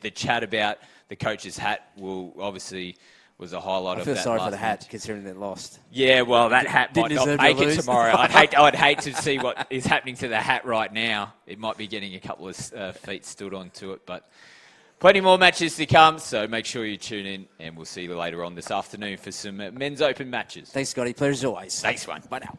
the chat about the coach's hat will obviously was a highlight of that. I feel sorry for the hat, match. considering they lost. Yeah, well, that hat might Didn't not deserve make to it lose. tomorrow. I'd hate to see what is happening to the hat right now. It might be getting a couple of feet stood onto it, but plenty more matches to come, so make sure you tune in, and we'll see you later on this afternoon for some men's open matches. Thanks, Scotty. Pleasure as always. Thanks, one. Bye now.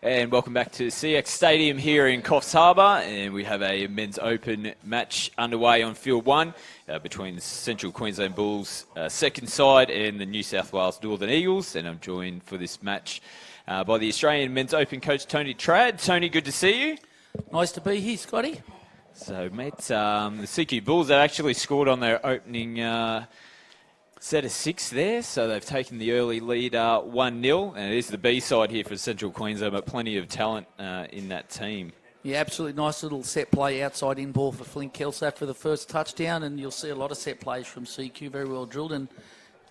And welcome back to CX Stadium here in Coffs Harbour, and we have a men's open match underway on field 1 between the Central Queensland Bulls second side and the New South Wales Northern Eagles, and I'm joined for this match by the Australian men's open coach Tony Trad. Tony, good to see you. Nice to be here, Scotty. So, mate, the CQ Bulls have actually scored on their opening set of 6 there, so they've taken the early lead 1-0, and it is the B side here for Central Queensland, but plenty of talent in that team. Yeah, absolutely nice little set play outside in ball for Flynn Kelso for the first touchdown, and you'll see a lot of set plays from CQ, very well drilled. And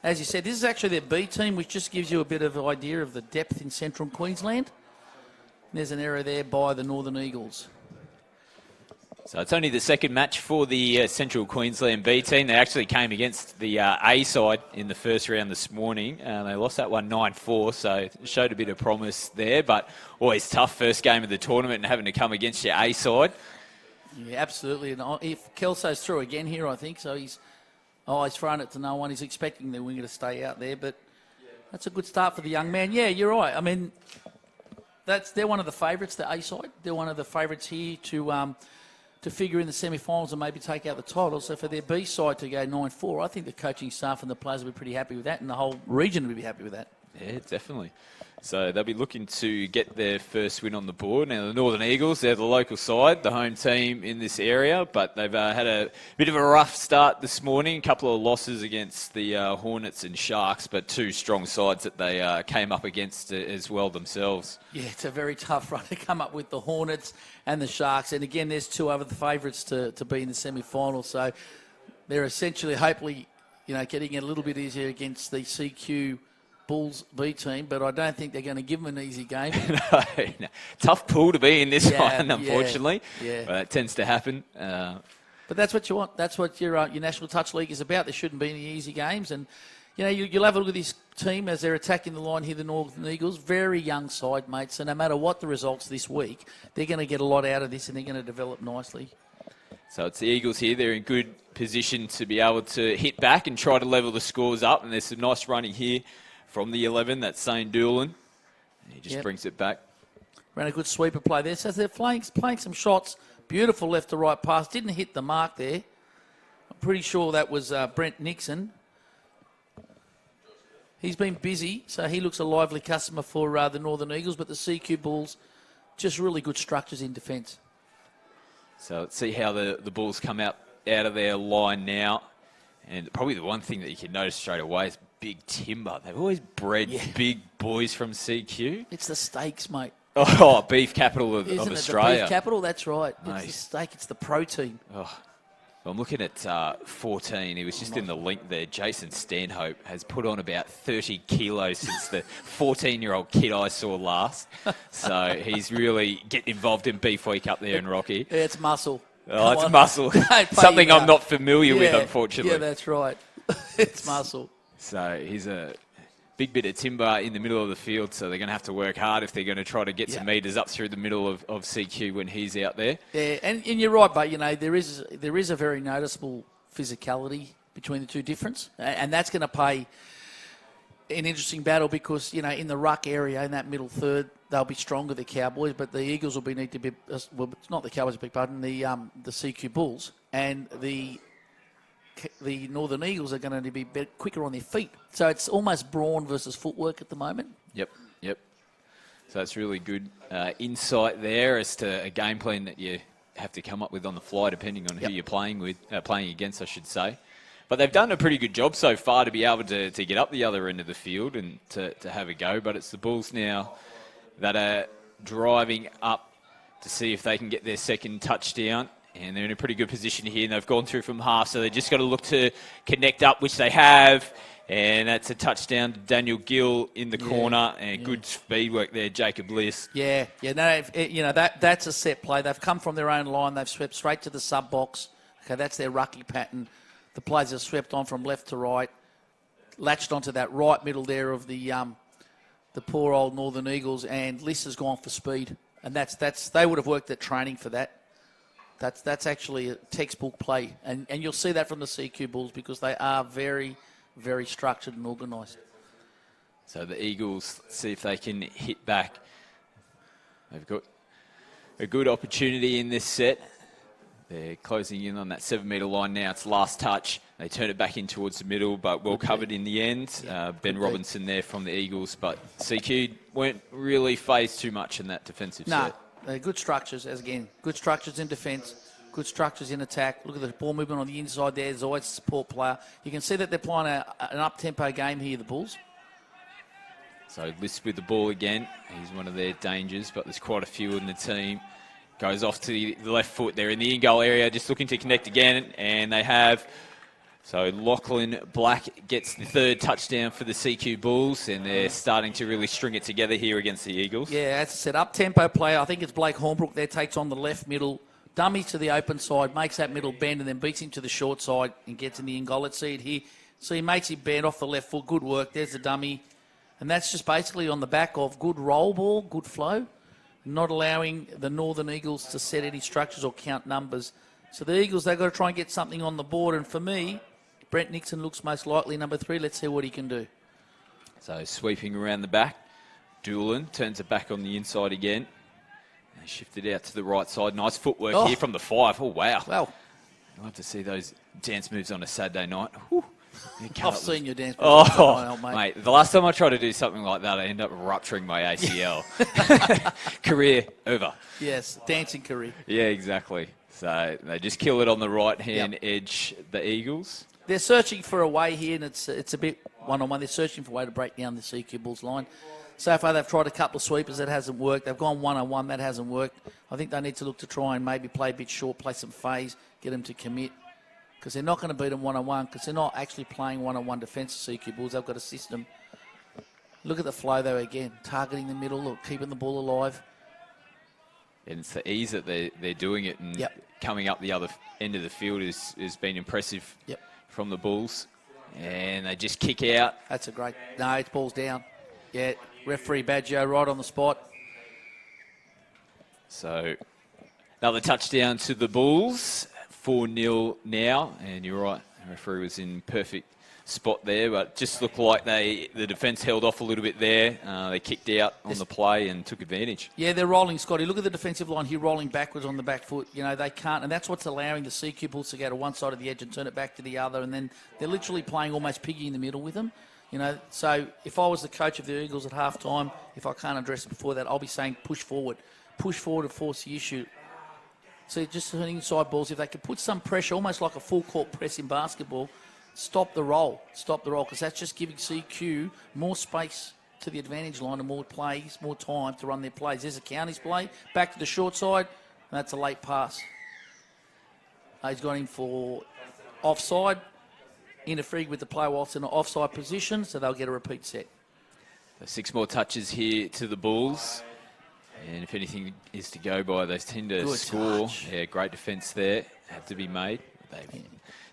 as you said, this is actually their B team, which just gives you a bit of an idea of the depth in Central Queensland. There's an error there by the Northern Eagles. So it's only the second match for the Central Queensland B team. They actually came against the A side in the first round this morning. They lost that one 9-4, so it showed a bit of promise there, but always tough first game of the tournament and having to come against your A side. Yeah, absolutely. And if Kelso's through again here, I think, so he's thrown it to no one. He's expecting the winger to stay out there, but that's a good start for the young man. Yeah, you're right. I mean, they're one of the favourites, the A side. They're one of the favourites here to figure in the semi-finals and maybe take out the title. So for their B side to go 9-4, I think the coaching staff and the players will be pretty happy with that, and the whole region will be happy with that. Yeah, definitely. So they'll be looking to get their first win on the board. Now, the Northern Eagles, they're the local side, the home team in this area, but they've had a bit of a rough start this morning. A couple of losses against the Hornets and Sharks, but 2 strong sides that they came up against as well themselves. Yeah, it's a very tough run to come up with the Hornets and the Sharks. And again, there's 2 other favourites to be in the semi-final. So they're essentially, hopefully, getting it a little bit easier against the CQ Bulls B team, but I don't think they're going to give them an easy game. No. Tough pool to be in this one, unfortunately. Yeah. But it tends to happen. But that's what you want. That's what your National Touch League is about. There shouldn't be any easy games. And, you'll have a look at this team as they're attacking the line here, the Northern Eagles. Very young side, mate. So no matter what the results this week, they're going to get a lot out of this and they're going to develop nicely. So it's the Eagles here. They're in good position to be able to hit back and try to level the scores up. And there's some nice running here from the 11, that's Zane Doolan. He just brings it back. Ran a good sweeper play there. So they're playing some shots. Beautiful left to right pass. Didn't hit the mark there. I'm pretty sure that was Brent Nixon. He's been busy, so he looks a lively customer for the Northern Eagles, but the CQ Bulls, just really good structures in defence. So let's see how the Bulls come out of their line now. And probably the one thing that you can notice straight away is big timber. They've always bred big boys from CQ. It's the steaks, mate. Oh, beef capital of Isn't Australia. The beef capital, that's right. Mate. It's the steak, it's the protein. Oh. I'm looking at 14. He was just in the link there. Jason Stanhope has put on about 30 kilos since the 14-year-old kid I saw last. So he's really getting involved in Beef Week up there in Rocky. Yeah, it's muscle. Oh, it's muscle. Something I'm not familiar with, unfortunately. Yeah, that's right. It's muscle. So he's a big bit of timber in the middle of the field, so they're going to have to work hard if they're going to try to get some metres up through the middle of CQ when he's out there. Yeah, and you're right, but, there is a very noticeable physicality between the two difference, and that's going to pay an interesting battle because, in the ruck area, in that middle third, they'll be stronger, the Cowboys, but the Eagles will need to be, well, it's not the Cowboys, beg pardon, the CQ Bulls, and the Northern Eagles are going to be quicker on their feet. So it's almost brawn versus footwork at the moment. Yep. So that's really good insight there as to a game plan that you have to come up with on the fly, depending on who you're playing against, I should say. But they've done a pretty good job so far to be able to get up the other end of the field and to have a go. But it's the Bulls now that are driving up to see if they can get their second touchdown. And they're in a pretty good position here, and they've gone through from half, so they've just got to look to connect up, which they have. And that's a touchdown to Daniel Gill in the corner, and good speed work there, Jacob List. That's a set play. They've come from their own line. They've swept straight to the sub box. Okay, that's their rucky pattern. The players have swept on from left to right, latched onto that right middle there of the poor old Northern Eagles, and List has gone for speed. And that's they would have worked at training for that. That's actually a textbook play. And you'll see that from the CQ Bulls because they are very, very structured and organised. So the Eagles, see if they can hit back. They've got a good opportunity in this set. They're closing in on that 7-metre line now. It's last touch. They turn it back in towards the middle, but well covered in the end. Ben Robinson there from the Eagles, but CQ weren't really phased too much in that defensive set. No, good structures, as again. Good structures in defence, good structures in attack. Look at the ball movement on the inside there. There's always a support player. You can see that they're playing an up-tempo game here, the Bulls. So List with the ball again. He's one of their dangers, but there's quite a few in the team. Goes off to the left foot there in the in-goal area, just looking to connect again, and they have. So Lachlan Black gets the third touchdown for the CQ Bulls, and they're starting to really string it together here against the Eagles. Yeah, as I said, up-tempo player. I think it's Blake Hornbrook there, takes on the left middle, dummies to the open side, makes that middle bend, and then beats him to the short side and gets in the in-goal. Let's see it here. So he makes him bend off the left foot. Good work. There's the dummy. And that's just basically on the back of good roll ball, good flow, not allowing the Northern Eagles to set any structures or count numbers. So the Eagles, they've got to try and get something on the board. And for me, Brent Nixon looks most likely number 3. Let's see what he can do. So sweeping around the back. Doolan turns it back on the inside again. They shift it out to the right side. Nice footwork here from the 5. Oh, wow. Well, I'd love to see those dance moves on a Saturday night. Whew. I've seen your dance. Mate, the last time I tried to do something like that, I ended up rupturing my ACL. Career over. Yes, dancing career. Yeah, exactly. So they just kill it on the right-hand edge, the Eagles. They're searching for a way here, and it's a bit one-on-one. They're searching for a way to break down the CQ Bulls line. So far, they've tried a couple of sweepers. That hasn't worked. They've gone one-on-one. That hasn't worked. I think they need to look to try and maybe play a bit short, play some phase, get them to commit. Because they're not going to beat them one-on-one, because they're not actually playing one-on-one defence, the CQ Bulls. They've got a system. Look at the flow, though, again. Targeting the middle, or keeping the ball alive. And it's the ease that they're doing it, and coming up the other end of the field has been impressive from the Bulls. And they just kick out. That's a great... No, it's ball's down. Yeah, referee Baggio right on the spot. So another touchdown to the Bulls. 4-0 now, and you're right, the referee was in perfect spot there, but just looked like the defence held off a little bit there. They kicked out on the play and took advantage. Yeah, they're rolling, Scotty. Look at the defensive line here, rolling backwards on the back foot. You know, they can't, and that's what's allowing the CQ Bulls to go to one side of the edge and turn it back to the other, and then they're literally playing almost piggy in the middle with them. You know, so if I was the coach of the Eagles at half-time, if I can't address it before that, I'll be saying push forward and force the issue. So just turning inside balls, if they could put some pressure, almost like a full-court press in basketball, stop the roll, because that's just giving CQ more space to the advantage line and more plays, more time to run their plays. There's a Counties play, back to the short side, and that's a late pass. He's got him for offside, interfering with the play whilst in an offside position, so they'll get a repeat set. So 6 more touches here to the Bulls. And if anything is to go by, they tend to score. Touch. Yeah, great defence there. Had to be made. They've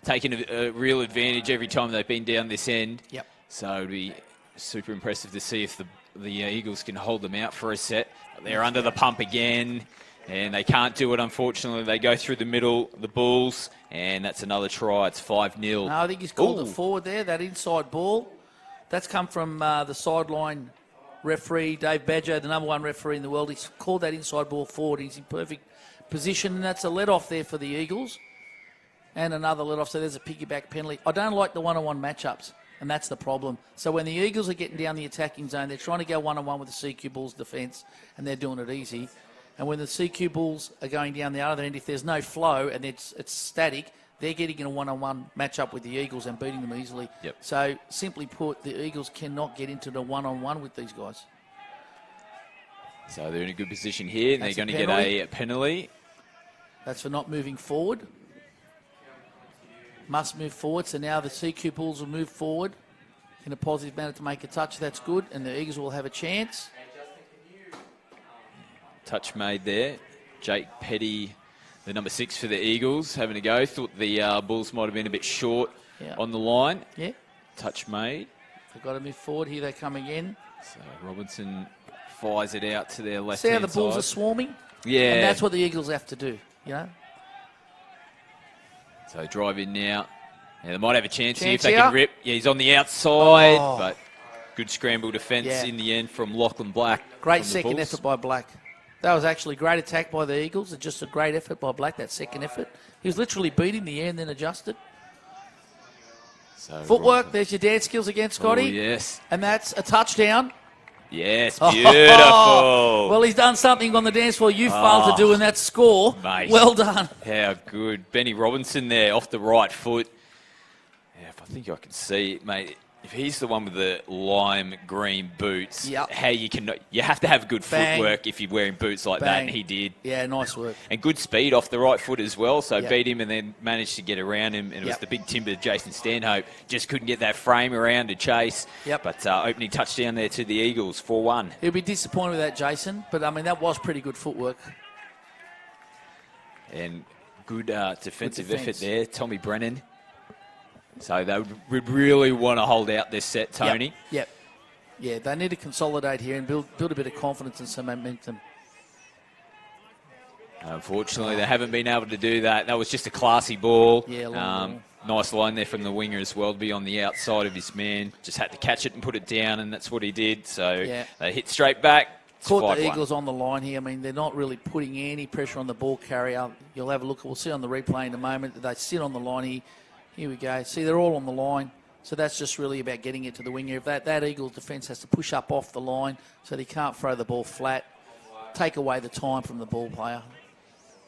taken a real advantage every time they've been down this end. Yep. So it'd be super impressive to see if the Eagles can hold them out for a set. They're under the pump again, and they can't do it, unfortunately. They go through the middle, the Bulls, and that's another try. It's 5-0. No, I think he's called it forward there, that inside ball. That's come from the sideline referee, Dave Badger, the number 1 referee in the world. He's called that inside ball forward. He's in perfect position, and that's a let-off there for the Eagles. And another let-off, so there's a piggyback penalty. I don't like the one-on-one matchups, and that's the problem. So when the Eagles are getting down the attacking zone, they're trying to go one-on-one with the CQ Bulls defence, and they're doing it easy. And when the CQ Bulls are going down the other end, if there's no flow and it's static, they're getting in a one-on-one matchup with the Eagles and beating them easily. Yep. So, simply put, the Eagles cannot get into the one-on-one with these guys. So they're in a good position here, and That's they're going to get a penalty. That's for not moving forward. Must move forward, so now the CQ Bulls will move forward in a positive manner to make a touch. That's good, and the Eagles will have a chance. Touch made there. Jake Petty, the number 6 for the Eagles, having a go. Thought the Bulls might have been a bit short on the line. Yeah. Touch made. They've got to move forward. Here they come again. So Robinson fires it out to their left See how hand the Bulls side. are swarming? Yeah. And that's what the Eagles have to do, you know? So drive in now. Yeah, they might have a chance here if they can rip. Yeah, he's on the outside, but good scramble defence in the end from Lachlan Black. Great second effort by Black. That was actually a great attack by the Eagles. It's just a great effort by Black, that second effort. He was literally beating the air and then adjusted. So Footwork, there's your dance skills again, Scotty. Oh, yes. And that's a touchdown. Yes, beautiful. Well, he's done something on the dance floor you failed to do in that score. Mate. Well done. How good. Benny Robinson there off the right foot. Yeah, if I think I can see it, mate. If he's the one with the lime green boots, Yep. you have to have good Bang. footwork if you're wearing boots like that, Bang. and he did. Yeah, nice work. And good speed off the right foot as well, so Yep. beat him and then managed to get around him, and it was Yep. the big timber Jason Stanhope. Just couldn't get that frame around to chase. Yep. But opening touchdown there to the Eagles, 4-1. He'll be disappointed with that, Jason. But, I mean, that was pretty good footwork. And good defensive defence. effort there, Tommy Brennan. So they would really want to hold out this set, Tony. Yep. Yeah, they need to consolidate here and build a bit of confidence and some momentum. Unfortunately, they haven't been able to do that. That was just a classy ball. Yeah, long ball. Nice line there from the winger as well to be on the outside of his man. Just had to catch it and put it down, and that's what he did. So Yeah. they hit straight back. It's Caught the 5-1. Eagles on the line here. I mean, they're not really putting any pressure on the ball carrier. You'll have a look. We'll see on the replay in a moment. They sit on the line here. Here we go. See, they're all on the line. So that's just really about getting it to the winger. If that Eagles defence has to push up off the line so they can't throw the ball flat, take away the time from the ball player.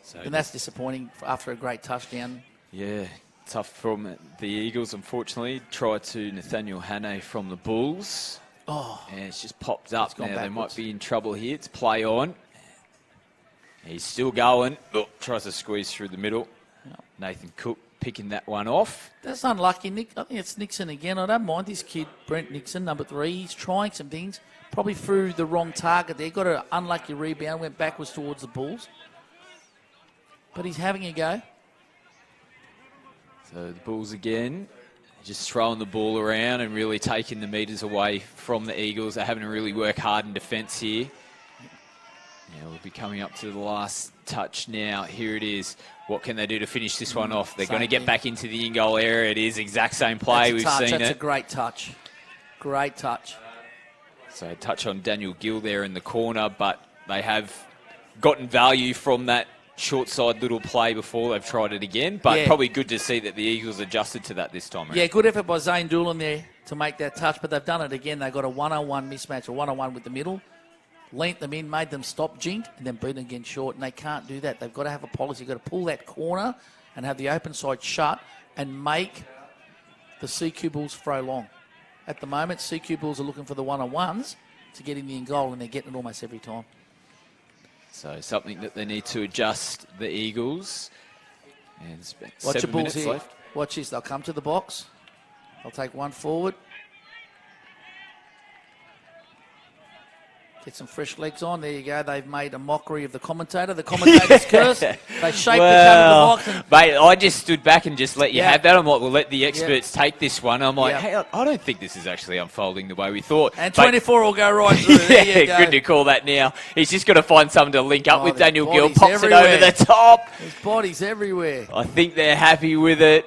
So And that's disappointing after a great touchdown. yeah, tough from the Eagles, unfortunately. Tried to Nathaniel Hannay from the Bulls. Oh, And it's just popped up It's gone now. They might backwards. be in trouble here. It's play on. He's still going. Oh, tries to squeeze through the middle. Nathan Cook picking that one off. that's unlucky, Nick. I think it's Nixon again. I don't mind this kid, Brent Nixon, number 3. He's trying some things. Probably threw the wrong target there. Got an unlucky rebound, went backwards towards the Bulls. But he's having a go. So the Bulls again, just throwing the ball around and really taking the metres away from the Eagles. They're having to really work hard in defence here. Yeah, we'll be coming up to the last touch now. Here it is. What can they do to finish this one off? They're Same going to get thing. back into the in-goal area. It is exact same play. We've seen That's it. a great touch. Great touch. So touch on Daniel Gill there in the corner, but they have gotten value from that short side little play before they've tried it again. But Yeah. probably good to see that the Eagles adjusted to that this time around. Yeah, good effort by Zane Doolan there to make that touch, but they've done it again. They've got a one-on-one mismatch, a one-on-one with the middle. Leant them in, made them stop jinked, and then beat them again short. And they can't do that. They've got to have a policy. They've got to pull that corner and have the open side shut and make the CQ Bulls throw long. At the moment, CQ Bulls are looking for the one-on-ones to get in the in goal, and they're getting it almost every time. So something that they need to adjust, the Eagles. And it's about Watch the 7 Bulls minutes here. left. Watch this. They'll come to the box. They'll take one forward. Get some fresh legs on. There you go. They've made a mockery of the commentator. The commentator's curse. They shaped Well, the box. mate, I just stood back and just let you Yeah. have that. I'm like, we'll let the experts take this one. I'm like, Yeah. hey, I don't think this is actually unfolding the way we thought. And But- 24 will go right through. There you go. good to call that now. He's just got to find someone to link up Oh, with there's Daniel Gill. bodies Pops it everywhere. over the top. There's bodies everywhere. I think they're happy with it.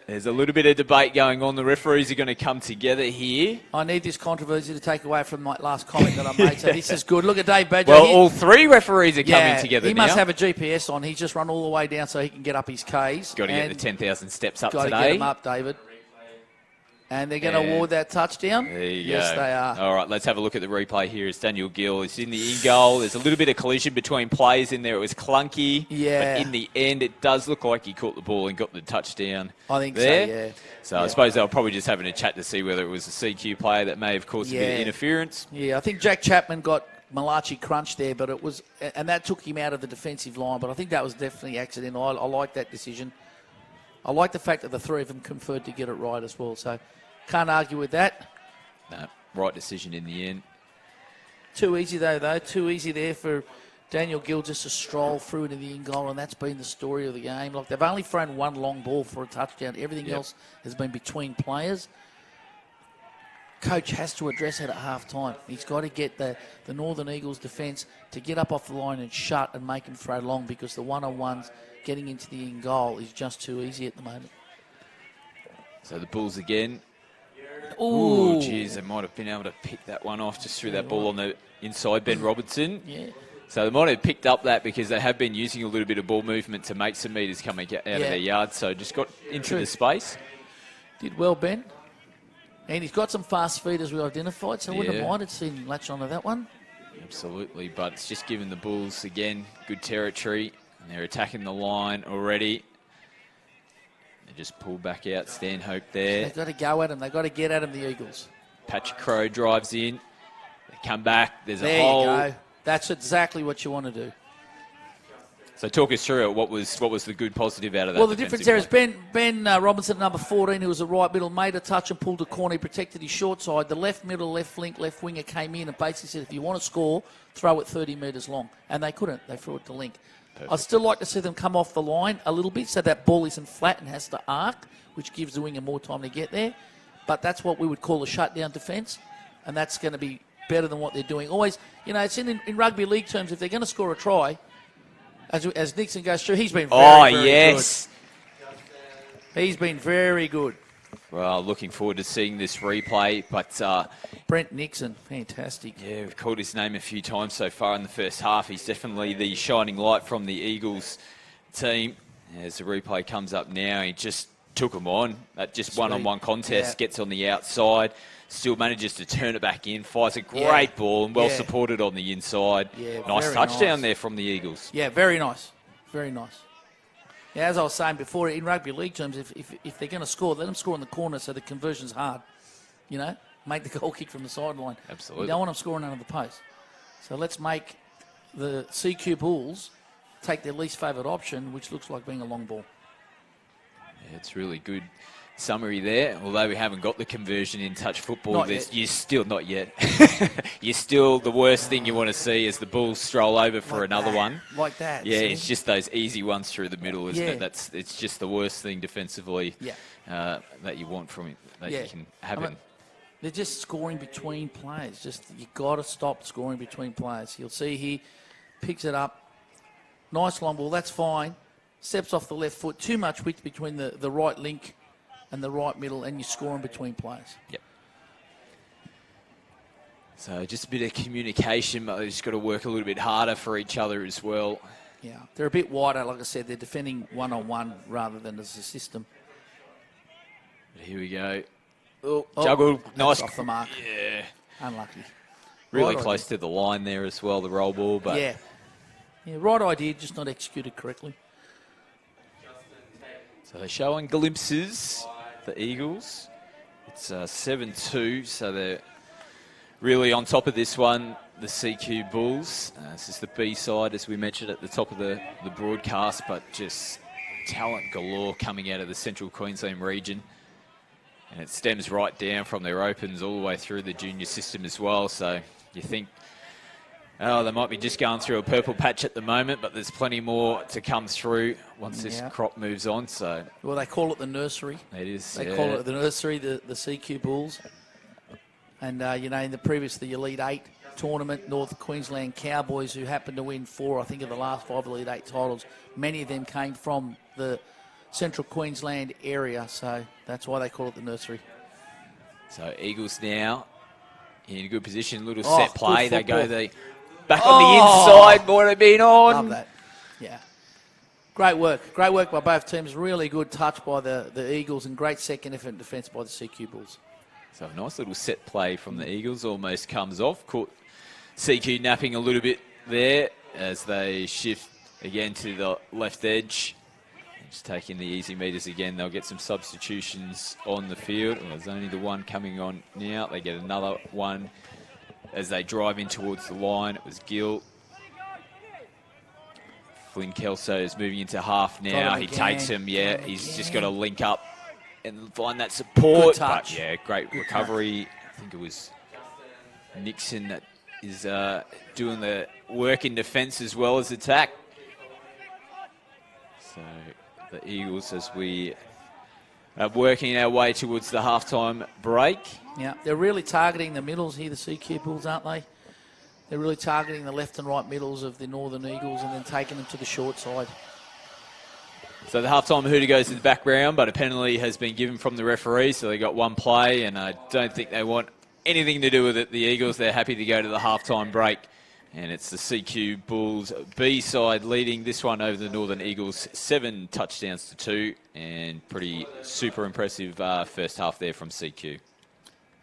There's a little bit of debate going on. The referees are going to come together here. I need this controversy to take away from my last comment that I made. So this is good. Look at Dave Badger. Well, He- all three referees are coming together he now. must have a GPS on. He's just run all the way down so he can get up his Ks. Got to get the 10,000 steps up Got to today. get him up, David. And they're going to And award that touchdown? There you Yes, go. they are. All right, let's have a look at the replay here. It's Daniel Gill. It's in the in-goal. There's a little bit of collision between players in there. It was clunky. Yeah. But in the end, it does look like he caught the ball and got the touchdown I think there. so, yeah. So I suppose they were probably just having a chat to see whether it was a CQ player that may have caused a bit of Yeah. interference. Yeah, I think Jack Chapman got Malachi crunched there, but it was, and that took him out of the defensive line. But I think that was definitely accidental. I like that decision. I like the fact that the three of them conferred to get it right as well. So can't argue with that. No, right decision in the end. Too easy though. Too easy there for Daniel Gill just to stroll through into the in goal, and that's been the story of the game. Like they've only thrown one long ball for a touchdown. Everything else has been between players. Coach has to address it at half time. He's got to get the Northern Eagles defence to get up off the line and shut and make them throw long, because the one-on-ones getting into the in goal is just too easy at the moment. So the Bulls again. Ooh, Geez, they might have been able to pick that one off. Just threw that ball on the inside. Ben Robertson. Yeah. So they might have picked up that because they have been using a little bit of ball movement to make some metres coming out of their yard. So just got into the space. Did well, Ben. And he's got some fast feet as we identified, so I wouldn't have minded seeing him latch onto that one. Absolutely, but it's just given the Bulls, again, good territory. And they're attacking the line already. They just pull back out Stanhope there. They've got to go at him. They've got to get at him, the Eagles. Patrick Crowe drives in. They come back. There's there a hole. There you go. That's exactly what you want to do. So talk us through it. What was the good positive out of that? Well, the difference there is Ben Robinson, number 14, who was a right middle, made a touch and pulled a corner. He protected his short side. The left middle, left flank, left winger came in and basically said, if you want to score, throw it 30 metres long. And they couldn't. They threw it to link. Perfect. I'd still like to see them come off the line a little bit so that ball isn't flat and has to arc, which gives the winger more time to get there. But that's what we would call a shutdown defence, and that's going to be better than what they're doing. Always, it's in rugby league terms, if they're going to score a try, as Nixon goes through, he's been very good. He's been very good. Well, looking forward to seeing this replay, but... Brent Nixon, fantastic. Yeah, we've called his name a few times so far in the first half. He's definitely the shining light from the Eagles team. As the replay comes up now, he just took him on. That just one-on-one contest, gets on the outside, still manages to turn it back in, fires a great ball and well supported on the inside. Yeah, nice touchdown there from the Eagles. Yeah, very nice. Very nice. Yeah, as I was saying before, in rugby league terms, if they're going to score, let them score in the corner so the conversion's hard. Make the goal kick from the sideline. Absolutely. You don't want them scoring under the post. So let's make the CQ Bulls take their least favourite option, which looks like being a long ball. Yeah, it's really good summary there. Although we haven't got the conversion in touch football, you're still not yet. You're still the worst thing you want to see is the Bulls stroll over for another one. Like that. Yeah, see? it's just those easy ones through the middle, isn't it? It's just the worst thing defensively that you want from it, that you can have in. They're just scoring between players. You got to stop scoring between players. You'll see he picks it up. Nice long ball. That's fine. Steps off the left foot. Too much width between the right link and the right middle, and you're scoring between players. Yep. So just a bit of communication, but they've just got to work a little bit harder for each other as well. Yeah, they're a bit wider. Like I said, they're defending one-on-one rather than as a system. But here we go. Oh, juggle. Nice. Off the mark. Yeah. Unlucky. Really close to the line there as well, the roll ball. But yeah, right idea, just not executed correctly. So they're showing glimpses, the Eagles. It's 7-2, so they're really on top of this one, the CQ Bulls. This is the B side, as we mentioned at the top of the broadcast, but just talent galore coming out of the Central Queensland region. And it stems right down from their opens all the way through the junior system as well. So you think, they might be just going through a purple patch at the moment, but there's plenty more to come through once this crop moves on. So, well, they call it the nursery. It is. They call it the nursery, the CQ Bulls. And, in the Elite 8 tournament, North Queensland Cowboys, who happened to win 4, I think, of the last 5 Elite 8 titles, many of them came from the Central Queensland area, so that's why they call it the nursery. So Eagles now in a good position, little set play. They go back on the inside, what have been on. Love that. Yeah. Great work by both teams. Really good touch by the Eagles and great second effort defence by the CQ Bulls. So a nice little set play from the Eagles, almost comes off. Caught CQ napping a little bit there as they shift again to the left edge. Just taking the easy meters again. They'll get some substitutions on the field. Well, there's only the one coming on now. They get another one as they drive in towards the line. It was Gill. Flynn Kelso is moving into half now. He takes him, he's just got to link up and find that support. Good touch. But, great recovery. I think it was Nixon that is doing the work in defence as well as attack. So the Eagles, as we are working our way towards the halftime break. Yeah, they're really targeting the middles here, the CQ Bulls, aren't they? They're really targeting the left and right middles of the Northern Eagles and then taking them to the short side. So the halftime hooter goes to the background, but a penalty has been given from the referee, so they got one play, and I don't think they want anything to do with it. The Eagles, they're happy to go to the halftime break And it's the CQ Bulls B side leading this one over the Northern Eagles, 7 touchdowns to 2, and pretty super impressive first half there from CQ.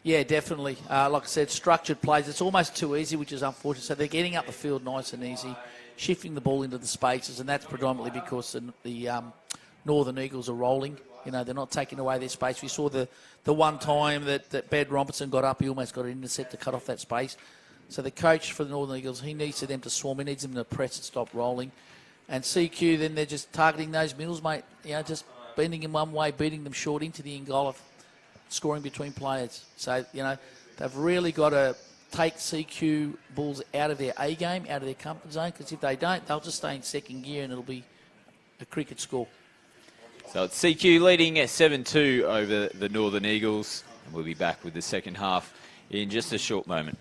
Yeah, definitely. Like I said, structured plays. It's almost too easy, which is unfortunate. So they're getting up the field nice and easy, shifting the ball into the spaces, and that's predominantly because the Northern Eagles are rolling. You know, they're not taking away their space. We saw the one time that Ben Robertson got up, he almost got an intercept to cut off that space. So the coach for the Northern Eagles, he needs them to swarm. He needs them to press and stop rolling. And CQ, then they're just targeting those middles, mate. You know, just bending them one way, beating them short into the end goal, scoring between players. So, you know, they've really got to take CQ Bulls out of their A game, out of their comfort zone, because if they don't, they'll just stay in second gear and it'll be a cricket score. So it's CQ leading at 7-2 over the Northern Eagles. And we'll be back with the second half in just a short moment.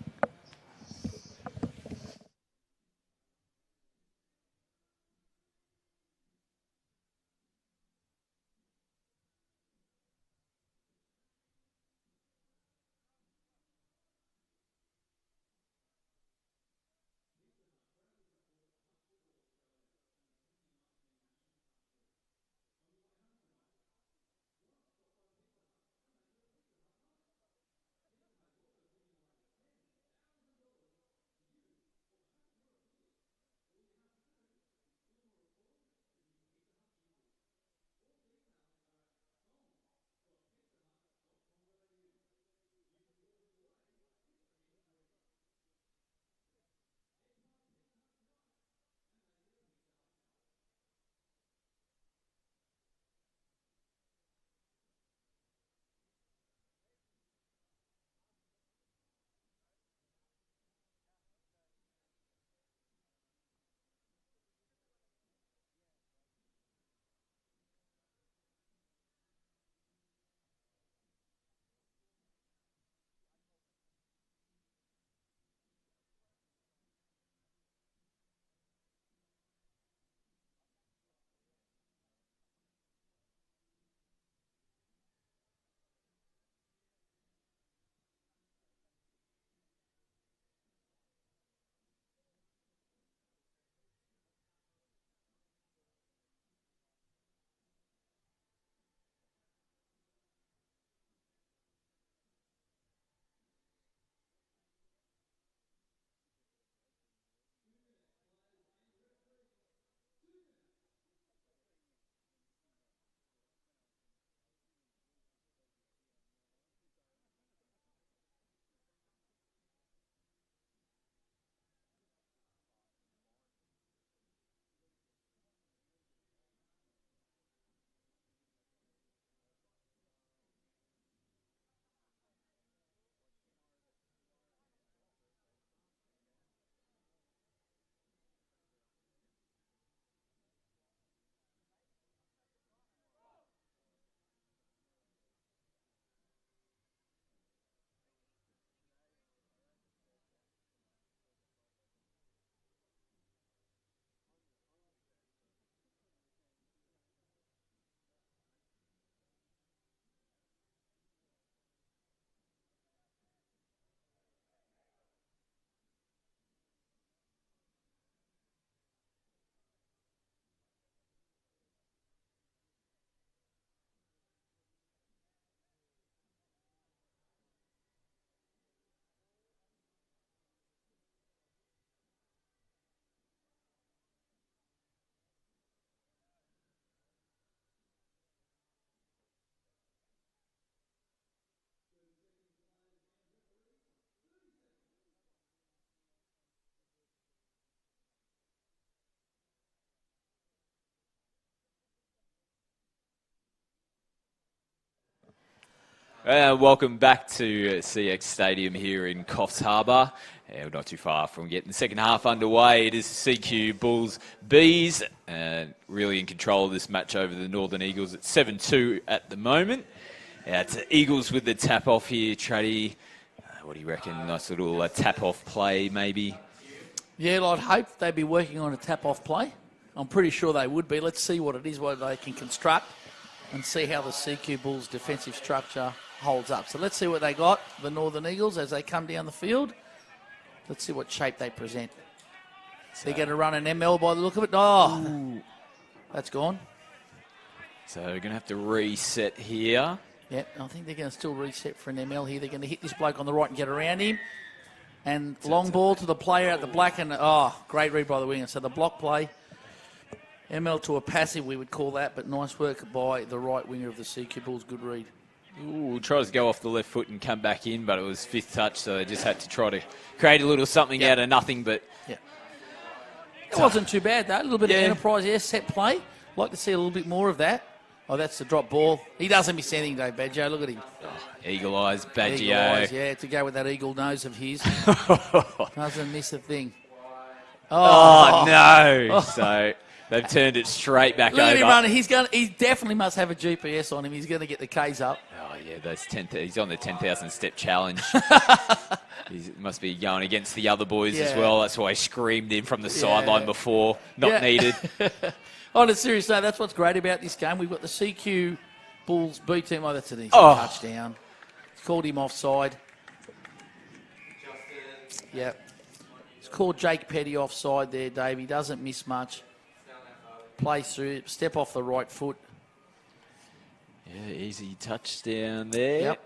Welcome back to CX Stadium here in Coffs Harbour. We're not too far from getting the second half underway. It is CQ Bulls Bees, really in control of this match over the Northern Eagles at 7-2 at the moment. It's Eagles with the tap-off here, Traddy. What do you reckon? Nice little tap-off play, maybe? Yeah, well, I'd hope they'd be working on a tap-off play. I'm pretty sure they would be. Let's see what it is, what they can construct, and see how the CQ Bulls' defensive structure holds up. So let's see what they got, the Northern Eagles, as they come down the field. Let's see what shape they present. They're going to run an ML by the look of it. Oh, that's gone. So we're going to have to reset here. Yeah, I think they're going to still reset for an ML here. They're going to hit this bloke on the right and get around him. And long ball to the player at the black. And, great read by the winger. So the block play, ML to a passive, we would call that. But nice work by the right winger of the CQ Bulls. Good read. Ooh, tries to go off the left foot and come back in, but it was fifth touch, so they just had to try to create a little something out of nothing. But it wasn't too bad, though. A little bit of enterprise, set play. Like to see a little bit more of that. Oh, that's the drop ball. He doesn't miss anything, though, Badgio. Look at him. Eagle eyes, Badgio. Eagle eyes, yeah, to go with that eagle nose of his. Doesn't miss a thing. Oh, no. So they've turned it straight back Look over. Look at him running. He definitely must have a GPS on him. He's going to get the Ks up. Oh, yeah, he's on the 10,000 step challenge. He must be going against the other boys as well. That's why he screamed in from the sideline before. Not needed. On a serious note, that's what's great about this game. We've got the CQ Bulls B team. Oh, that's an easy touchdown. It's called him offside. Yep. It's called Jake Petty offside there, Dave. He doesn't miss much. Play through, step off the right foot. Yeah, easy touchdown there. Yep.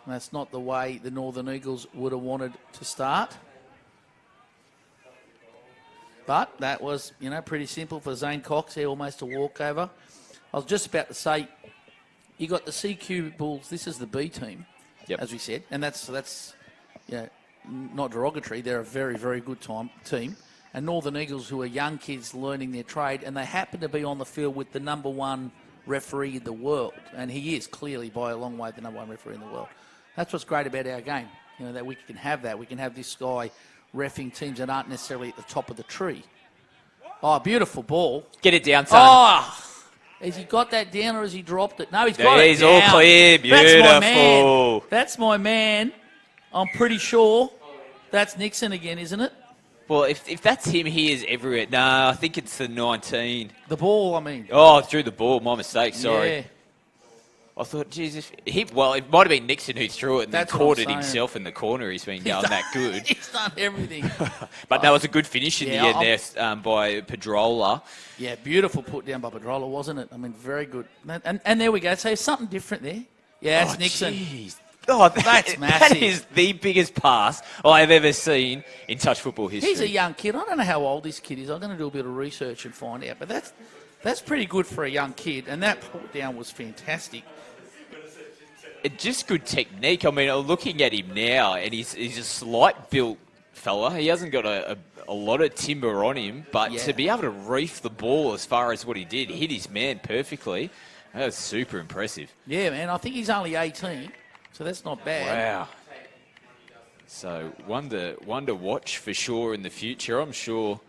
And that's not the way the Northern Eagles would have wanted to start. But that was, pretty simple for Zane Cox here, almost a walkover. I was just about to say, you got the CQ Bulls. This is the B team, as we said, and that's not derogatory. They're a very, very good team. And Northern Eagles, who are young kids learning their trade, and they happen to be on the field with the number one referee in the world, and he is clearly by a long way the number one referee in the world. That's what's great about our game, that we can have that. We can have this guy reffing teams that aren't necessarily at the top of the tree. Oh, beautiful ball. Get it down, son. Oh, has he got that down or has he dropped it? No, he's got it down. He's all clear. Beautiful. That's my man. I'm pretty sure that's Nixon again, isn't it? Well, if that's him, he is everywhere. No, I think it's the 19. The ball, I mean. Oh, threw the ball. My mistake. Sorry. Yeah. I thought, Jesus, it might have been Nixon who threw it and then caught it himself in the corner. He's been going that good. He's done everything. But that was a good finish in the end there by Pedrola. Yeah, beautiful put down by Pedrola, wasn't it? I mean, very good. And there we go. So something different there. Yeah, it's Nixon. Geez. Oh, that's massive. That is the biggest pass I've ever seen in touch football history. He's a young kid. I don't know how old this kid is. I'm going to do a bit of research and find out. But that's pretty good for a young kid. And that put down was fantastic. Just good technique. I mean, looking at him now, and he's a slight built fella. He hasn't got a lot of timber on him, but to be able to reef the ball as far as what he did, hit his man perfectly, that was super impressive. Yeah, man. I think he's only 18, so that's not bad. Wow. So one to watch for sure in the future. I'm sure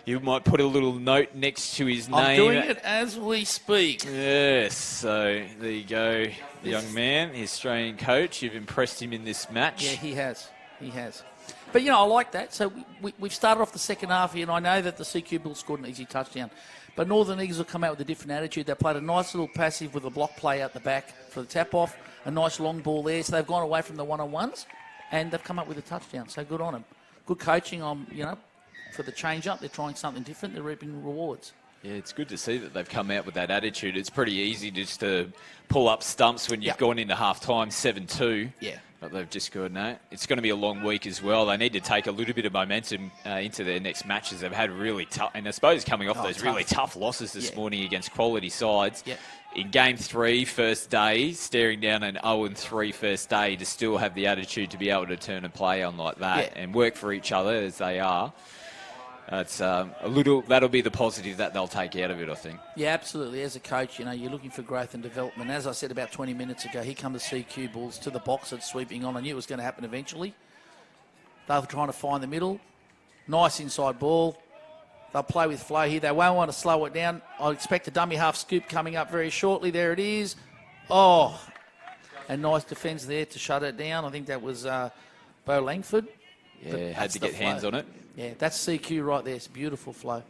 you might put a little note next to his name. I'm doing it as we speak. Yes, so there you go, the young man, the Australian coach. You've impressed him in this match. Yeah, he has. He has. But, I like that. So we've started off the second half here, and I know that the CQ Bulls scored an easy touchdown. But Northern Eagles have come out with a different attitude. They played a nice little passive with a block play out the back for the tap-off, a nice long ball there. So they've gone away from the one-on-ones, and they've come up with a touchdown. So good on them. Good coaching on, for the change-up. They're trying something different. They're reaping rewards. Yeah, it's good to see that they've come out with that attitude. It's pretty easy just to pull up stumps when you've gone into half-time 7-2. Yeah. But they've just gone, no. It's going to be a long week as well. They need to take a little bit of momentum into their next matches. They've had really tough, and I suppose coming off those really tough losses this morning against quality sides. Yeah. In Game 3, first day, staring down an 0-3 first day, to still have the attitude to be able to turn and play on like that and work for each other as they are. It's that'll be the positive that they'll take out of it, I think. Yeah, absolutely. As a coach, you're looking for growth and development. As I said about 20 minutes ago, here come the CQ Bulls to the box and sweeping on. I knew it was going to happen eventually. They were trying to find the middle. Nice inside ball. They'll play with flow here. They won't want to slow it down. I expect a dummy half scoop coming up very shortly. There it is. Oh, and nice defence there to shut it down. I think that was Bo Langford. Yeah, had to get hands on it. Yeah, that's CQ right there. It's a beautiful flow.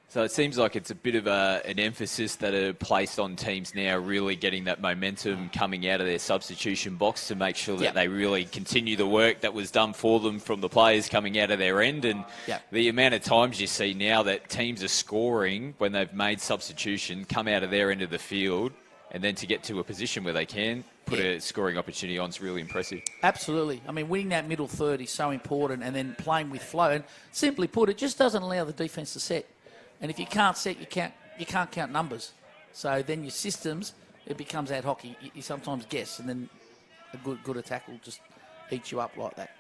So it seems like it's a bit of an emphasis that are placed on teams now, really getting that momentum coming out of their substitution box to make sure that they really continue the work that was done for them from the players coming out of their end. And the amount of times you see now that teams are scoring when they've made substitution, come out of their end of the field, and then to get to a position where they can put a scoring opportunity on is really impressive. Absolutely. I mean, winning that middle third is so important, and then playing with flow. And simply put, it just doesn't allow the defence to set. And if you can't set, you can't count numbers. So then your systems, it becomes ad hoc. You sometimes guess, and then a good attack will just eat you up like that.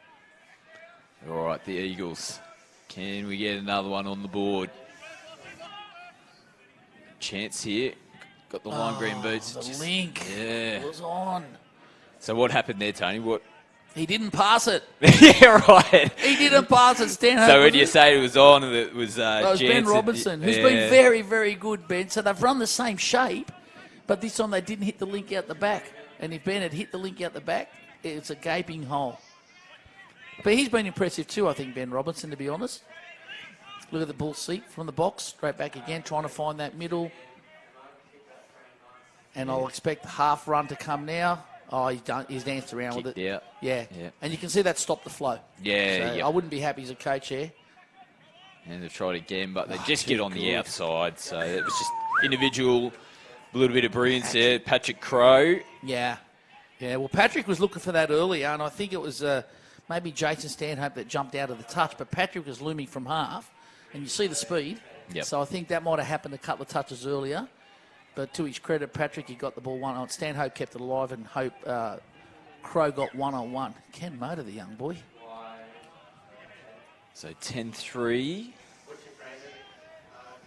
All right, the Eagles. Can we get another one on the board? Chance here. Got the lime green boots. The link was on. So what happened there, Tony? What? He didn't pass it. Yeah, right. He didn't pass it. So when you say it was on, it was that was Ben Jansen, Robinson, who's been very, very good, Ben. So they've run the same shape, but this time they didn't hit the link out the back. And if Ben had hit the link out the back, it's a gaping hole. But he's been impressive too, I think, Ben Robinson, to be honest. Look at the ball seat from the box, straight back again, trying to find that middle. And I'll expect the half run to come now. Oh, he's danced around with it. Yeah. And you can see that stopped the flow. Yeah, I wouldn't be happy as a coach here. And they've tried again, but they just get on the outside. So it was just individual, a little bit of brilliance there. Patrick Crowe. Yeah. Well, Patrick was looking for that earlier, and I think it was maybe Jason Stanhope that jumped out of the touch, but Patrick was looming from half, and you see the speed. So I think that might have happened a couple of touches earlier. But to his credit, Patrick, he got the ball one-on. Stanhope kept it alive, and Crowe got one-on-one. Can motor the young boy. So 10-3.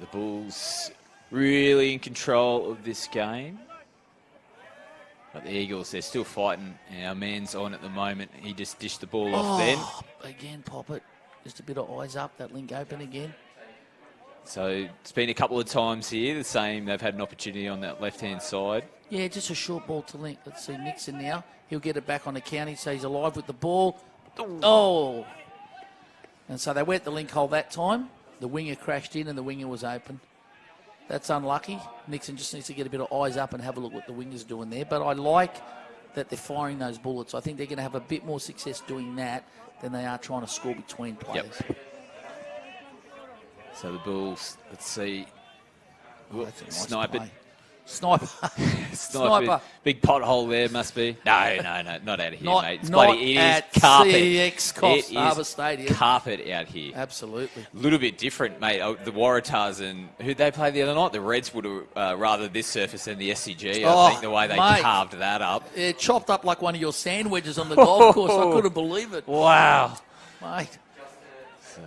The Bulls really in control of this game. But the Eagles, they're still fighting. And our man's on at the moment. He just dished the ball off then. Again, pop it. Just a bit of eyes up. That link open again. So it's been a couple of times here, the same. They've had an opportunity on that left-hand side. Yeah, just a short ball to link. Let's see Nixon now. He'll get it back on the county, so he's alive with the ball. Oh! And so they went the link hole that time. The winger crashed in and the winger was open. That's unlucky. Nixon just needs to get a bit of eyes up and have a look what the winger's doing there. But I like that they're firing those bullets. I think they're going to have a bit more success doing that than they are trying to score between players. So the Bulls, let's see. That's a nice Sniper. play. Sniper. Big pothole there must be. No, not out of here, mate. It's Not bloody, it at is carpet. CEX Coffs It Harbour is Stadium. carpet out here. Absolutely. A little bit different, mate. The Waratahs and who'd they play the other night? The Reds would have rather this surface than the SCG. I think the way they carved that up. It chopped up like one of your sand wedges on the golf course. I couldn't believe it. Wow. Mate. So,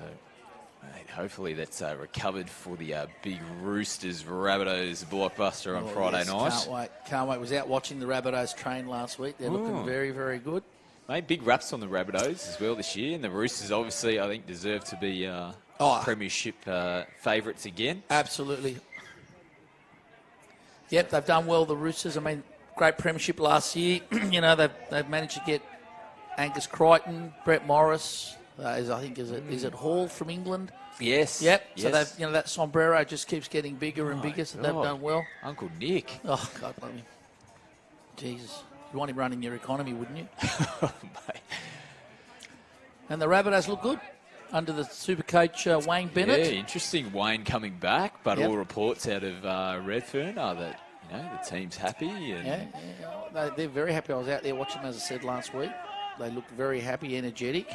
mate, hopefully that's recovered for the big Roosters Rabbitohs blockbuster on Friday night. Can't wait. Was out watching the Rabbitohs train last week. They're looking very, very good. Mate, big raps on the Rabbitohs as well this year. And the Roosters obviously, I think, deserve to be premiership favourites again. Absolutely. Yep, they've done well, the Roosters. I mean, great premiership last year. You know, they've managed to get Angus Crichton, Brett Morris, is it Hall from England? Yes. Yep. Yes. So that sombrero just keeps getting bigger and bigger. So they've done well. Uncle Nick. Oh God, love him. Jesus, you want him running your economy, wouldn't you? Mate. And the Rabbitohs look good under the super coach Wayne Bennett. Yeah, interesting. Wayne coming back, but all reports out of Redfern are that the team's happy. And They're very happy. I was out there watching them, as I said last week. They looked very happy, energetic.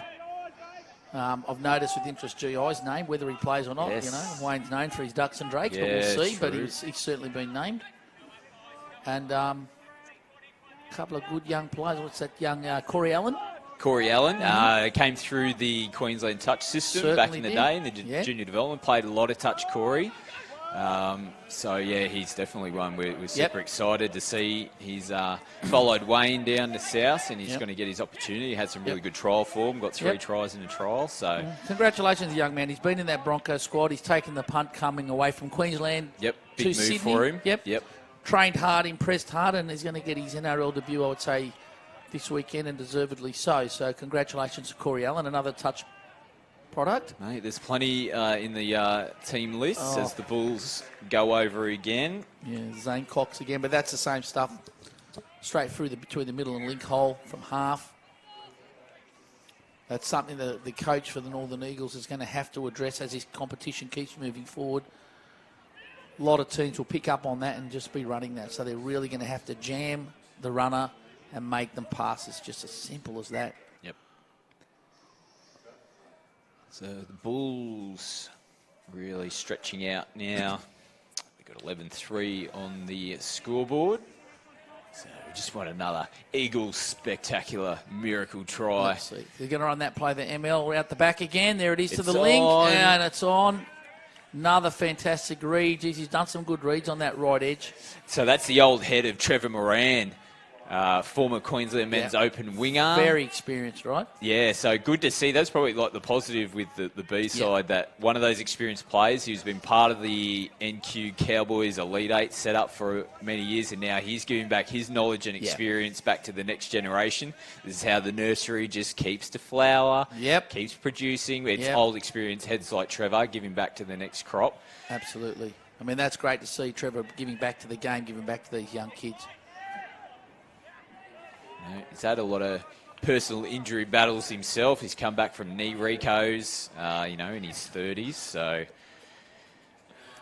I've noticed with interest GI's name, whether he plays or not. Yes. Wayne's known for his ducks and drakes, but we'll see. True. But he's certainly been named. And a couple of good young players. What's that young Corey Allen? Corey Allen came through the Queensland touch system back in the day in the junior development. Played a lot of touch, Corey. He's definitely one we're super excited to see. He's followed Wayne down to South, and he's going to get his opportunity. He had some really good trial form, got 3 tries in a trial. So congratulations, young man. He's been in that Broncos squad. He's taken the punt coming away from Queensland big to move Sydney. for him. Yep. Trained hard, impressed hard, and he's going to get his NRL debut, I would say, this weekend, and deservedly so. So congratulations to Corey Allen, another touch product. Mate, there's plenty in the team list as the Bulls go over again. Yeah, Zane Cox again, but that's the same stuff. Straight through between the middle and link hole from half. That's something that the coach for the Northern Eagles is going to have to address as his competition keeps moving forward. A lot of teams will pick up on that and just be running that. So they're really going to have to jam the runner and make them pass. It's just as simple as that. Yep. So the Bulls really stretching out now. We've got 11-3 on the scoreboard. So we just want another Eagles spectacular miracle try. Let's see. They're going to run that play. The ML out the back again. There it is to It's the link. on. And it's on. Another fantastic read. Geez, he's done some good reads on that right edge. So that's the old head of Trevor Moran, former Queensland men's open winger. Very experienced, right? Yeah, so good to see. That's probably like the positive with the B side, that one of those experienced players who's been part of the NQ Cowboys Elite 8 setup for many years, and now he's giving back his knowledge and experience back to the next generation. This is how the nursery just keeps to flower, keeps producing. It's old experienced heads like Trevor giving back to the next crop. Absolutely. I mean, that's great to see Trevor giving back to the game, giving back to these young kids. He's had a lot of personal injury battles himself. He's come back from knee recos, in his 30s. So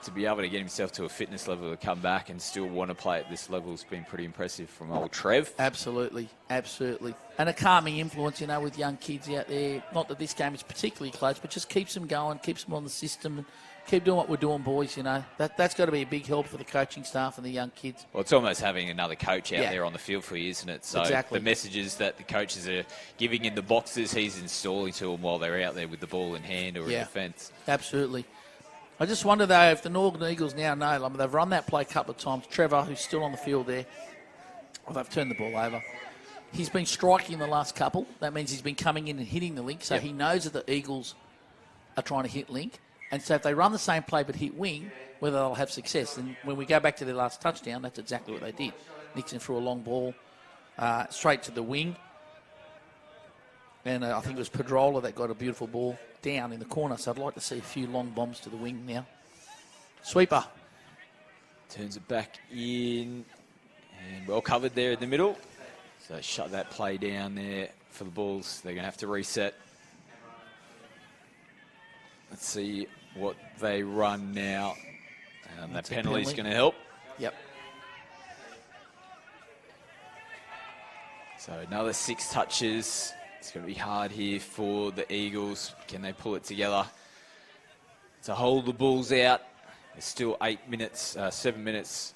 to be able to get himself to a fitness level to come back and still want to play at this level has been pretty impressive from old Trev. Absolutely, absolutely. And a calming influence, with young kids out there. Not that this game is particularly close, but just keeps them going, keeps them on the system. And keep doing what we're doing, boys, That's got to be a big help for the coaching staff and the young kids. Well, it's almost having another coach out there on the field for you, isn't it? So exactly. The messages that the coaches are giving in the boxes, he's installing to them while they're out there with the ball in hand or in defence. Absolutely. I just wonder, though, if the Northern Eagles now know, they've run that play a couple of times. Trevor, who's still on the field there, they've turned the ball over. He's been striking the last couple. That means he's been coming in and hitting the link, so he knows that the Eagles are trying to hit link. And so if they run the same play but hit wing, whether they'll have success. And when we go back to their last touchdown, that's exactly what they did. Nixon threw a long ball straight to the wing. And I think it was Pedrola that got a beautiful ball down in the corner. So I'd like to see a few long bombs to the wing now. Sweeper. Turns it back in. And well covered there in the middle. So shut that play down there for the Bulls. They're going to have to reset. Let's see what they run now. That penalty's going to help. Yep. So another 6 touches. It's going to be hard here for the Eagles. Can they pull it together to hold the Bulls out? There's still 7 minutes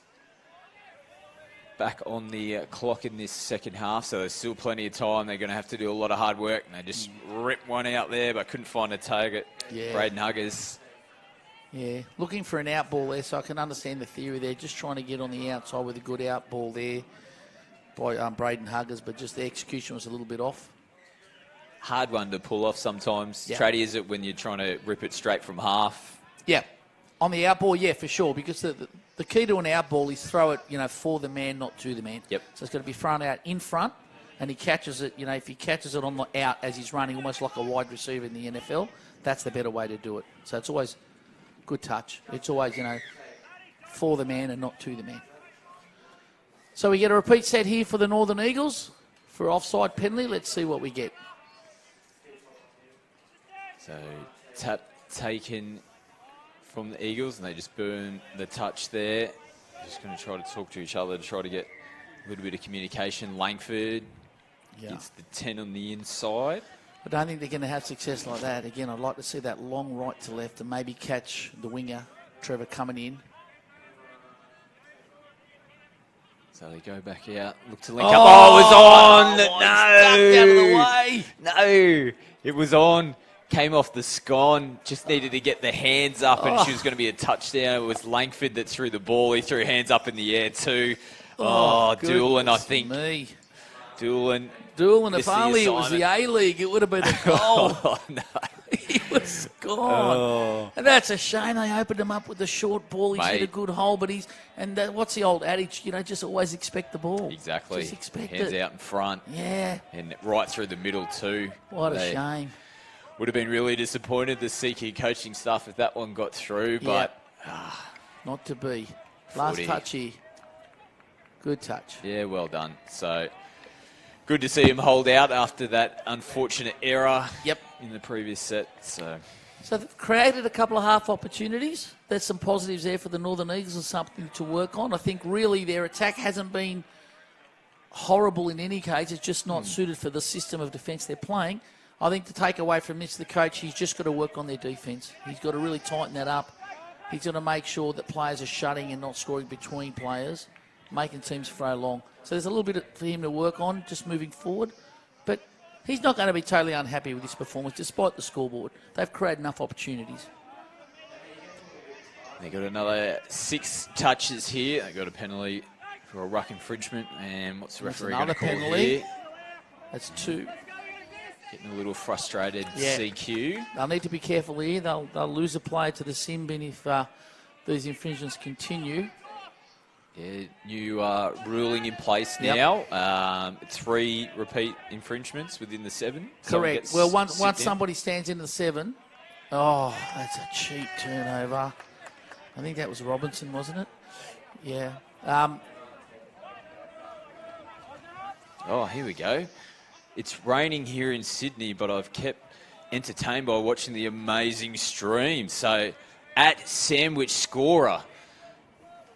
back on the clock in this second half, so there's still plenty of time. They're going to have to do a lot of hard work, and they just ripped one out there, but couldn't find a target. Braden Huggers. Yeah, looking for an out ball there, so I can understand the theory there. Just trying to get on the outside with a good out ball there by Braden Huggers, but just the execution was a little bit off. Hard one to pull off sometimes. Tradie, is it, when you're trying to rip it straight from half? Yeah, on the out ball, for sure, because the key to an out ball is throw it, for the man, not to the man. Yep. So it's going to be thrown out in front, and he catches it, if he catches it on the out as he's running, almost like a wide receiver in the NFL, that's the better way to do it. So it's always good touch. It's always, for the man and not to the man. So we get a repeat set here for the Northern Eagles for offside penalty. Let's see what we get. So tap taken from the Eagles, and they just burn the touch there. Just going to try to talk to each other to try to get a little bit of communication. Langford gets the 10 on the inside. I don't think they're going to have success like that. Again, I'd like to see that long right to left and maybe catch the winger, Trevor, coming in. So they go back out, look to link up. Oh, it was on! No! Out of the way! No! It was on. Came off the scone, just needed to get the hands up, and she was going to be a touchdown. It was Langford that threw the ball. He threw hands up in the air too. Doolan, I think. Doolan, if only it was the A-League, it would have been a goal. No. He was gone. And that's a shame. They opened him up with the short ball. He's hit a good hole, but what's the old adage? Just always expect the ball. Exactly. Just expect hands it. out in front. Yeah. And right through the middle too. What a shame. Would have been really disappointed, the CQ coaching staff, if that one got through, but... Not to be. Last 40. touch here. Good touch. Yeah, well done. So, good to see him hold out after that unfortunate error in the previous set. So they've created a couple of half opportunities. There's some positives there for the Northern Eagles and something to work on. I think really their attack hasn't been horrible in any case. It's just not suited for the system of defence they're playing. I think to take away from this, the coach, he's just got to work on their defence. He's got to really tighten that up. He's got to make sure that players are shutting and not scoring between players, making teams throw long. So there's a little bit for him to work on just moving forward. But he's not going to be totally unhappy with his performance, despite the scoreboard. They've created enough opportunities. They got another 6 touches here. They got a penalty for a ruck infringement. And what's the referee going to call here? That's 2. Getting a little frustrated, CQ. They'll need to be careful here. They'll lose a player to the sin bin if these infringements continue. Yeah, new ruling in place now. 3 repeat infringements within the 7. Correct. Well, once somebody stands into the 7, that's a cheap turnover. I think that was Robinson, wasn't it? Yeah. Here we go. It's raining here in Sydney, but I've kept entertained by watching the amazing stream. So, at Sandwich Scorer,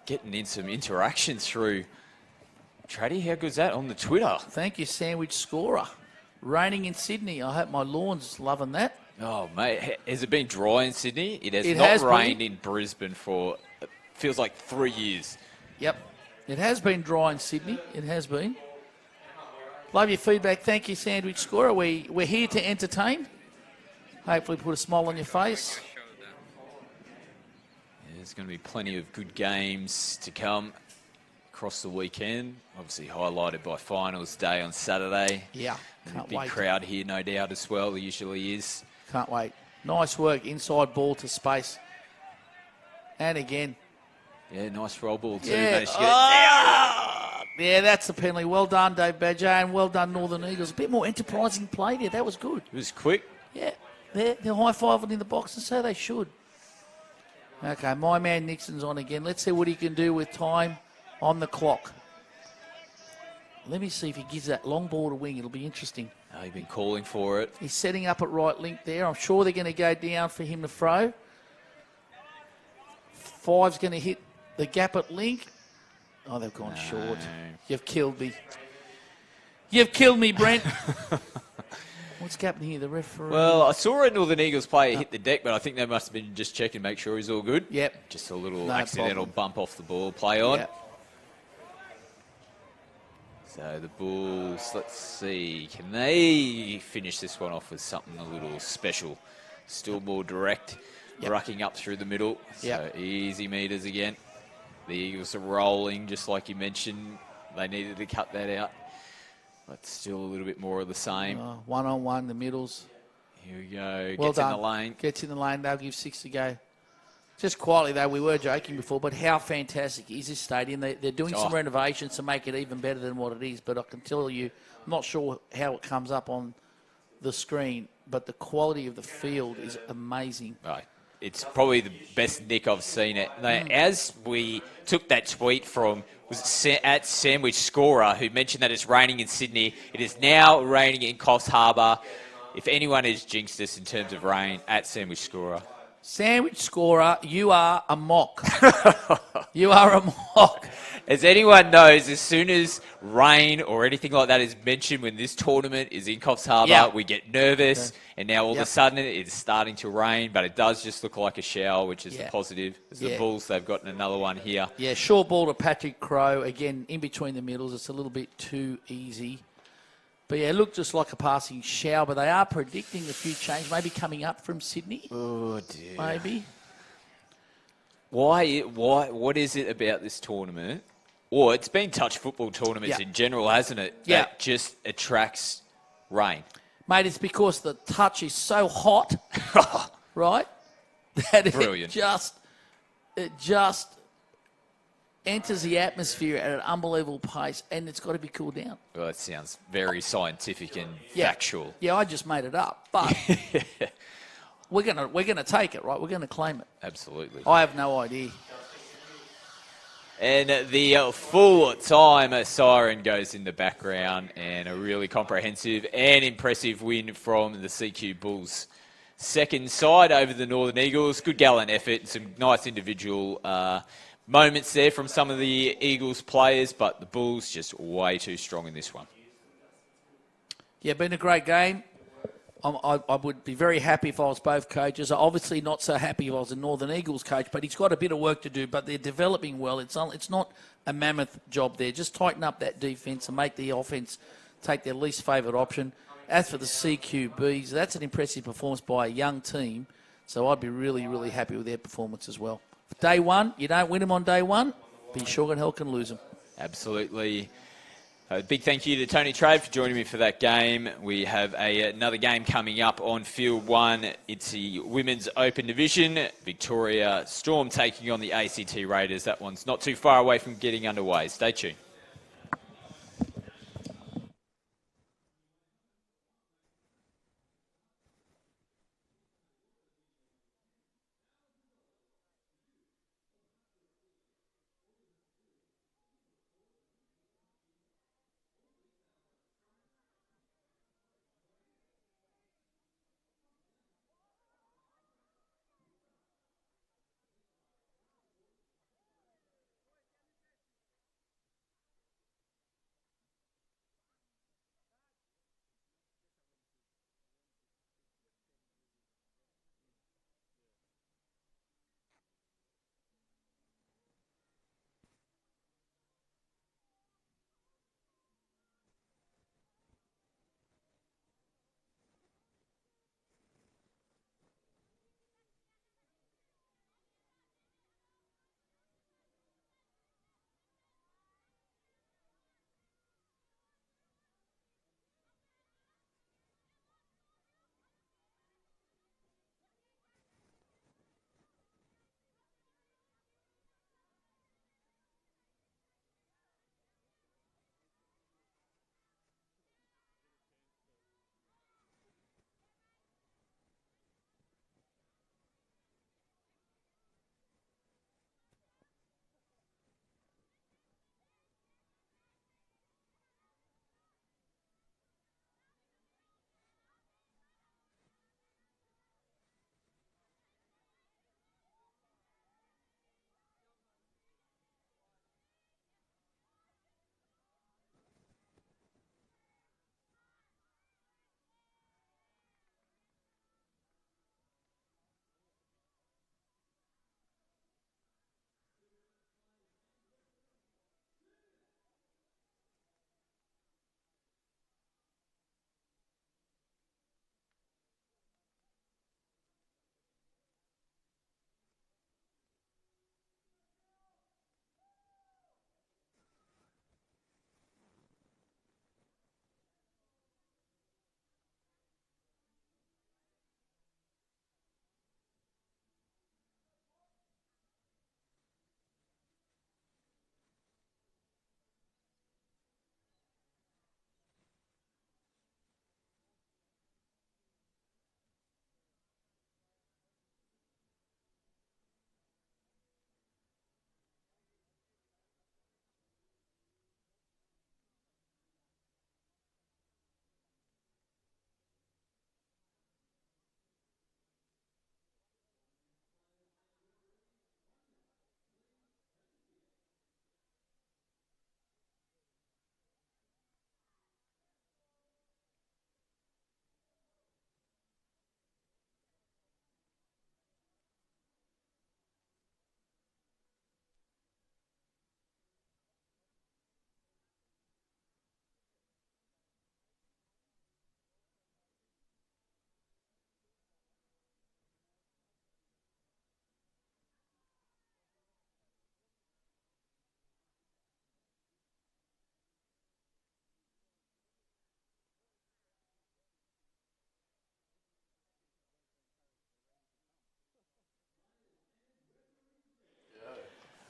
getting in some interaction through. Traddy, how good's that on the Twitter? Thank you, Sandwich Scorer. Raining in Sydney. I hope my lawn's loving that. Oh, mate. Has it been dry in Sydney? It has not rained in Brisbane for, it feels like 3 years. Yep. It has been dry in Sydney. It has been. Love your feedback. Thank you, Sandwich Scorer. We're here to entertain. Hopefully put a smile on your face. There's going to be plenty of good games to come across the weekend. Obviously highlighted by finals day on Saturday. Yeah, can't big wait. Crowd here, no doubt, as well. There usually is. Can't wait. Nice work. Inside ball to space. And again. Yeah, nice roll ball too. Yeah. Managed to get it. Yeah, that's the penalty. Well done, Dave Badger, and well done, Northern Eagles. A bit more enterprising play there. That was good. It was quick. Yeah, they're high-fiving in the box, and so they should. Okay, my man Nixon's on again. Let's see what he can do with time on the clock. Let me see if he gives that long ball to wing. It'll be interesting. He's been calling for it. He's setting up at right link there. I'm sure they're going to go down for him to throw. 5's going to hit the gap at link. Oh, they've gone short. You've killed me. You've killed me, Brent. What's happening here? The referee. Well, I saw a Northern Eagles player hit the deck, but I think they must have been just checking to make sure he's all good. Yep. Just a little No accidental problem. bump off the ball. Play on. Yep. So the Bulls, let's see, can they finish this one off with something a little special? Still more direct, rucking up through the middle. So easy meters again. The Eagles are rolling, just like you mentioned. They needed to cut that out. But still a little bit more of the same. One-on-one, the middles. Here we go. Well Gets done. in the lane. Gets in the lane. They'll give 6 to go. Just quietly, though, we were joking before, but how fantastic is this stadium? They're doing some renovations to make it even better than what it is, but I can tell you, I'm not sure how it comes up on the screen, but the quality of the field is amazing. Right. It's probably the best Nick I've seen it. As we took that tweet from at Sandwich Scorer, who mentioned that it's raining in Sydney, it is now raining in Coffs Harbour. If anyone has jinxed us in terms of rain, at Sandwich Scorer. Sandwich Scorer, you are a mock. You are a mock. As anyone knows, as soon as rain or anything like that is mentioned when this tournament is in Coffs Harbour, we get nervous. And now all of a sudden it's starting to rain, but it does just look like a shower, which is the positive. As the Bulls, they've gotten another one here. Yeah, short ball to Patrick Crowe. Again, in between the middles. It's a little bit too easy. But yeah, it looked just like a passing shower, but they are predicting a few changes, maybe coming up from Sydney. Oh, dear. Maybe. Why? What is it about this tournament? Or it's been touch football tournaments in general, hasn't it? That just attracts rain. Mate, it's because the touch is so hot, right? That Brilliant. it just enters the atmosphere at an unbelievable pace, and it's got to be cooled down. Well, that sounds very scientific and Yeah. factual. Yeah, I just made it up, but we're gonna take it, right? We're gonna claim it. Absolutely. I have no idea. And the full-time siren goes in the background, and a really comprehensive and impressive win from the CQ Bulls. Second side over the Northern Eagles. Good gallant effort and some nice individual moments there from some of the Eagles players, but the Bulls just way too strong in this one. Yeah, been a great game. I would be very happy if I was both coaches. Obviously not so happy if I was a Northern Eagles coach, but he's got a bit of work to do, but they're developing well. It's not a mammoth job there. Just tighten up that defence and make the offence take their least favourite option. As for the CQBs, that's an impressive performance by a young team, so I'd be really, really happy with their performance as well. Day one, you don't win them on day one, but you sure hell can lose them. Absolutely. A big thank you to Tony Trade for joining me for that game. We have another game coming up on Field 1. It's the Women's Open Division. Victoria Storm taking on the ACT Raiders. That one's not too far away from getting underway. Stay tuned.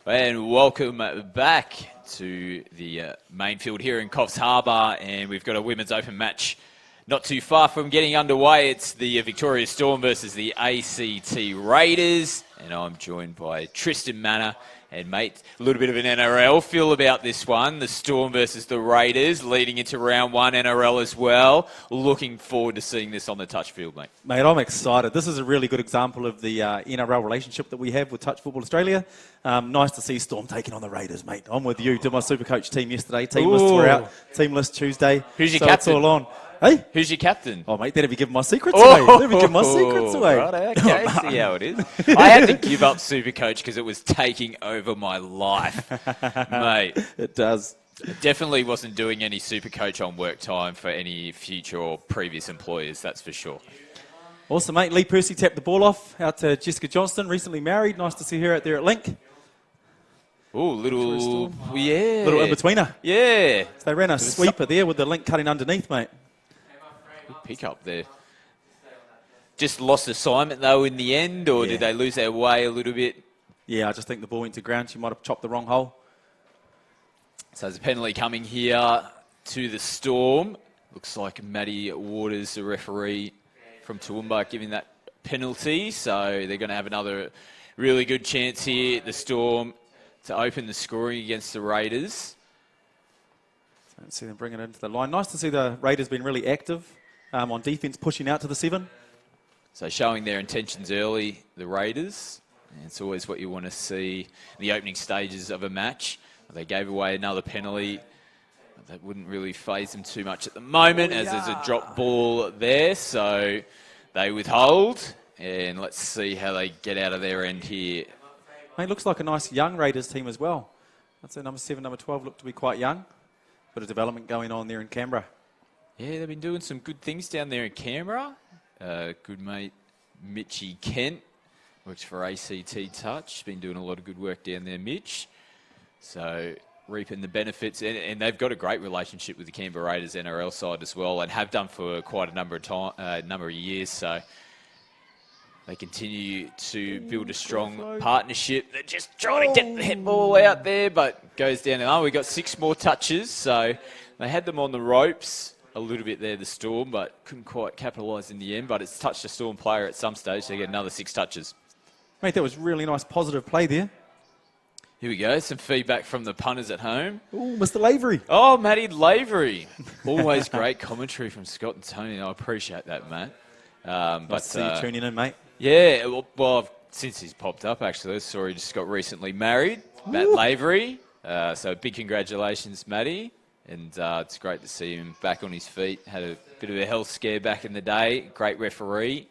And welcome back to the main field here in Coffs Harbour, and we've got a Women's Open match not too far from getting underway. It's the Victoria Storm versus the ACT Raiders, and I'm joined by Tristan Manor. And mate, a little bit of an NRL feel about this one. The Storm versus the Raiders leading into round one NRL as well. Looking forward to seeing this on the touch field, mate. Mate, I'm excited. This is a really good example of the NRL relationship that we have with Touch Football Australia. Nice to see Storm taking on the Raiders, mate. I'm with you. Did my Supercoach team yesterday. Team lists were out. Team list Tuesday. Who's your so captain? It's all on. Hey? Who's your captain? Oh, mate, that'd be giving my secrets away. That'd be giving my secrets away. Right, okay, see how it is. I had to give up Supercoach because it was taking over my life, mate. It does. I definitely wasn't doing any Supercoach on work time for any future or previous employers, that's for sure. Awesome, mate. Lee Percy tapped the ball off out to Jessica Johnston, recently married. Nice to see her out there at Link. Oh, little in-betweener. Yeah. So they ran a sweeper there with the Link cutting underneath, mate. Good pick up there. Just lost assignment though in the end, or did they lose their way a little bit? Yeah, I just think the ball went to ground. She might have chopped the wrong hole. So there's a penalty coming here to the Storm. Looks like Maddie Waters, the referee from Toowoomba, giving that penalty. So they're going to have another really good chance here, the Storm, to open the scoring against the Raiders. So let's see them bring it into the line. Nice to see the Raiders being really active on defence, pushing out to the 7. So showing their intentions early, the Raiders. And it's always what you want to see in the opening stages of a match. They gave away another penalty. That wouldn't really faze them too much at the moment as there's a drop ball there. So they withhold. And let's see how they get out of their end here. Mate, looks like a nice young Raiders team as well. I'd say number 7, number 12 look to be quite young. Bit of development going on there in Canberra. Yeah, they've been doing some good things down there in Canberra. Good mate Mitchy Kent works for ACT Touch. Been doing a lot of good work down there, Mitch. So reaping the benefits. And they've got a great relationship with the Canberra Raiders NRL side as well, and have done for quite a number of years. So they continue to build a strong partnership. They're just trying to get the head ball out there, but goes down. And we got 6 more touches. So they had them on the ropes a little bit there, the Storm, but couldn't quite capitalise in the end. But it's touched a Storm player at some stage. They get another 6 touches. Mate, that was really nice positive play there. Here we go. Some feedback from the punters at home. Oh, Mr. Lavery. Oh, Matty Lavery. Always great commentary from Scott and Tony. I appreciate that, Matt. Nice to see you tuning in, mate. Yeah, well, since he's popped up, actually, I saw he just got recently married, Matt Lavery. So big congratulations, Matty. And it's great to see him back on his feet. Had a bit of a health scare back in the day. Great referee,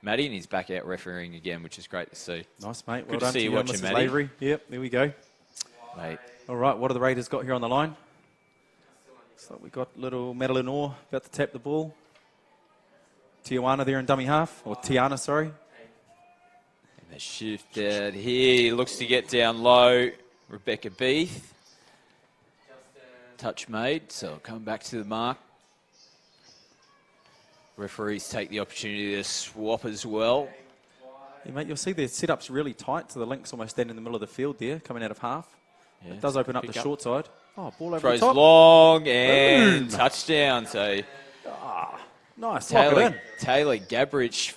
Matty, and he's back out refereeing again, which is great to see. Nice, mate. Good Well to done see you watching, Mrs. Matty. Lavery. Yep, there we go. Mate. All right, what have the Raiders got here on the line? So we got little Madeline Orr about to tap the ball. Tijuana there in dummy half, or Tiana, sorry. And the shift out here. Looks to get down low. Rebecca Beath. Touch made, so come back to the mark. Referees take the opportunity to swap as well. Yeah, mate, you'll see their setup's really tight, so the Link's almost standing in the middle of the field there, coming out of half. Yeah, it does open up the short side. Oh, ball over throws the top. long and touchdown. So Nice, lock it in. Taylor Gabbridge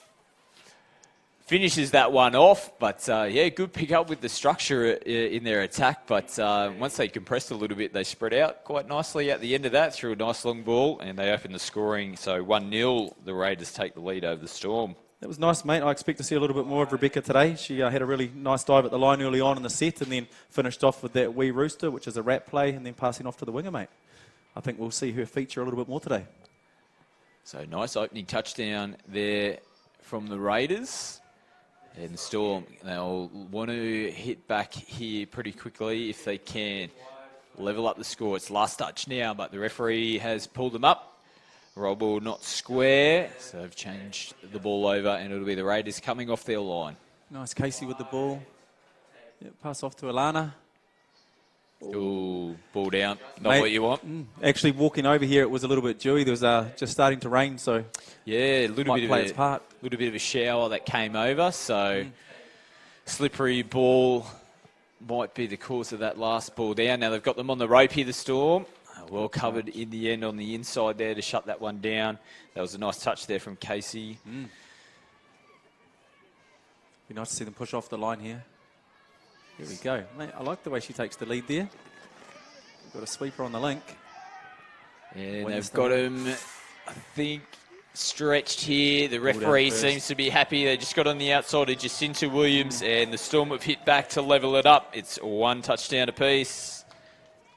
finishes that one off, but good pick up with the structure in their attack. But once they compressed a little bit, they spread out quite nicely at the end of that, threw a nice long ball, and they opened the scoring. So 1-0, the Raiders take the lead over the Storm. That was nice, mate. I expect to see a little bit more of Rebecca today. She had a really nice dive at the line early on in the set, and then finished off with that wee rooster, which is a rat play, and then passing off to the winger, mate. I think we'll see her feature a little bit more today. So nice opening touchdown there from the Raiders. And the Storm, they'll want to hit back here pretty quickly if they can. Level up the score. It's last touch now, but the referee has pulled them up. Roll ball not square, so they've changed the ball over, and it'll be the Raiders coming off their line. Nice Casey with the ball. Yep, pass off to Alana. Ooh, ball down. Not Mate, what you want. Actually, walking over here, it was a little bit dewy. There was just starting to rain, so yeah, a little might bit play of its part. Little bit of a shower that came over, so slippery ball might be the cause of that last ball down. Now they've got them on the rope here, the Storm. Well covered in the end on the inside there to shut that one down. That was a nice touch there from Casey. Be nice to see them push off the line here. Here we go. Mate, I like the way she takes the lead there. We've got a sweeper on the link. And they've got him, I think, stretched here. The referee seems to be happy. They just got on the outside of Jacinta Williams, and the Storm have hit back to level it up. It's 1 touchdown apiece.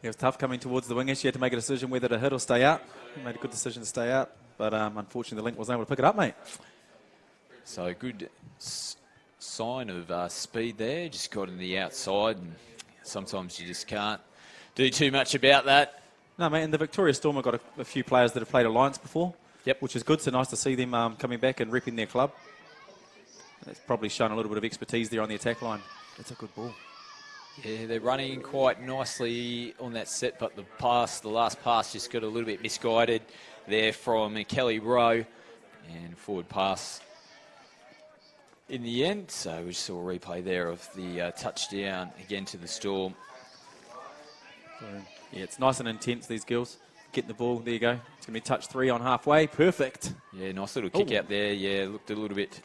It was tough coming towards the winger. She had to make a decision whether to hit or stay out. Made a good decision to stay out, but unfortunately the link wasn't able to pick it up, mate. So good sign of speed there. Just got on the outside, and sometimes you just can't do too much about that. No, mate, and the Victoria Storm have got a few players that have played Alliance before. Yep. Which is good. So nice to see them coming back and repping their club. It's probably shown a little bit of expertise there on the attack line. It's a good ball. Yeah, they're running quite nicely on that set, but the last pass just got a little bit misguided there from Kelly Rowe, and forward pass in the end. So we saw a replay there of the touchdown again to the Storm. So, yeah, it's nice and intense, these girls. Getting the ball, there you go. It's going to be touch 3 on halfway. Perfect. Yeah, nice little kick out there. Yeah, looked a little bit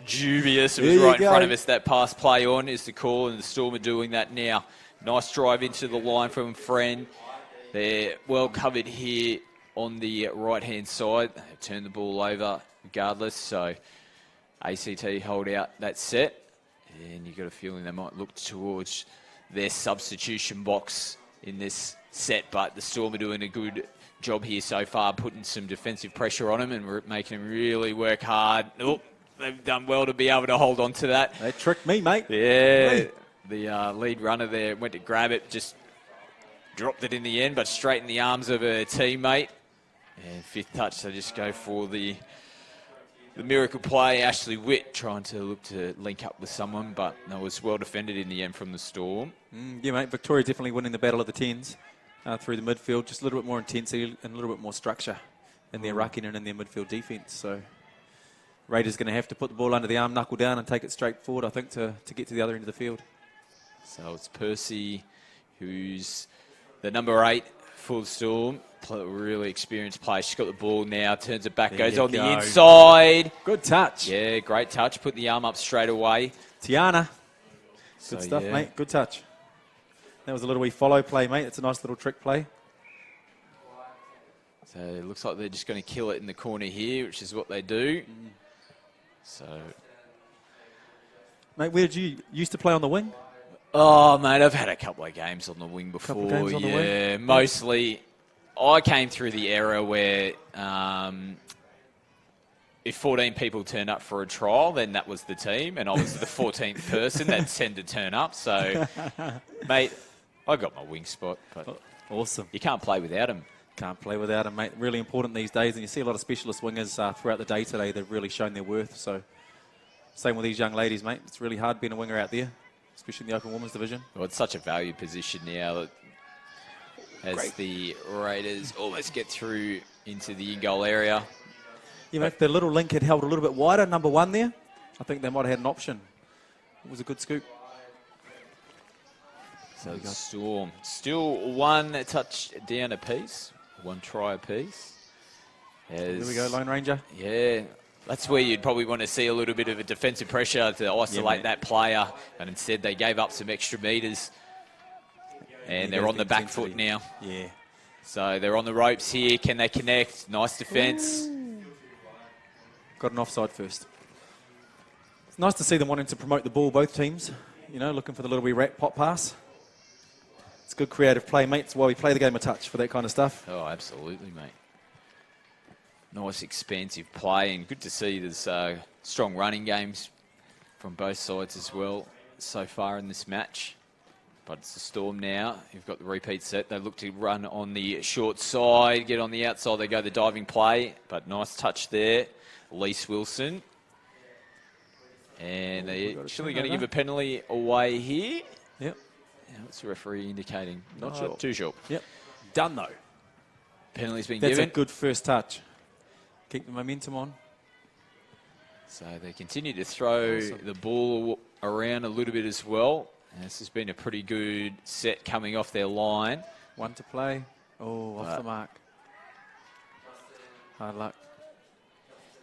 dubious. It was right in front of us. That pass play on is the call, and the Storm are doing that now. Nice drive into the line from Friend. They're well covered here on the right-hand side. They've turned the ball over regardless, so ACT hold out that set. And you've got a feeling they might look towards their substitution box in this set, but the Storm are doing a good job here so far, putting some defensive pressure on them and making them really work hard. Oh, they've done well to be able to hold on to that. They tricked me, mate. Yeah, the lead runner there went to grab it, just dropped it in the end, but straight in the arms of a teammate. And fifth touch, they just go for the miracle play. Ashley Witt trying to look to link up with someone, but that was well defended in the end from the Storm. Yeah, mate, Victoria definitely winning the battle of the 10s. Through the midfield, just a little bit more intensity and a little bit more structure in their rucking and in their midfield defence. So Raiders going to have to put the ball under the arm, knuckle down and take it straight forward, I think, to get to the other end of the field. So it's Percy, who's the number 8 for the Storm. Really experienced player. She's got the ball now, turns it back, goes on the inside. Good touch. Yeah, great touch. Put the arm up straight away. Tiana. So, Good stuff, yeah. mate. Good touch. That was a little wee follow play, mate. It's a nice little trick play. So it looks like they're just going to kill it in the corner here, which is what they do. So, Mate, where did you used to play on the wing? oh, mate, I've had a couple of games on the wing before. Couple games on the yeah, wing? mostly. I came through the era where if 14 people turned up for a trial, then that was the team, and I was the 14th person that tended to turn up. So, mate, I got my wing spot, but Awesome. you can't play without him. Can't play without him, mate. Really important these days, and you see a lot of specialist wingers throughout the day today. They've really shown their worth. So, same with these young ladies, mate. It's really hard being a winger out there, especially in the open women's division. Well, it's such a valued position now that as the Raiders almost get through into the in-goal area. Yeah, mate, if the little link had held a little bit wider, number 1 there, I think they might have had an option. It was a good scoop. So the Storm still 1 touchdown apiece, 1 try apiece. There we go, Lone Ranger. Yeah, that's where you'd probably want to see a little bit of a defensive pressure to isolate that player, and instead they gave up some extra metres, and they're on the back foot now. Yeah. So they're on the ropes here. Can they connect? Nice defence. Got an offside first. It's nice to see them wanting to promote the ball, both teams. You know, looking for the little wee rat pop pass. It's good creative play, mate. It's why we play the game of touch, for that kind of stuff. Oh, absolutely, mate. Nice, expansive play, and good to see there's strong running games from both sides as well so far in this match. But it's the Storm now. You've got the repeat set. They look to run on the short side, get on the outside. They go the diving play, but nice touch there. Lise Wilson. And they're actually going to give a penalty away here. Yep. What's the referee indicating? Not sure. Too short. Yep. Done, though. Penalty's been That's given. a good first touch. Keep the momentum on. So they continue to throw the ball around a little bit as well. And this has been a pretty good set coming off their line. 1 to play. Oh, off the mark. Hard luck.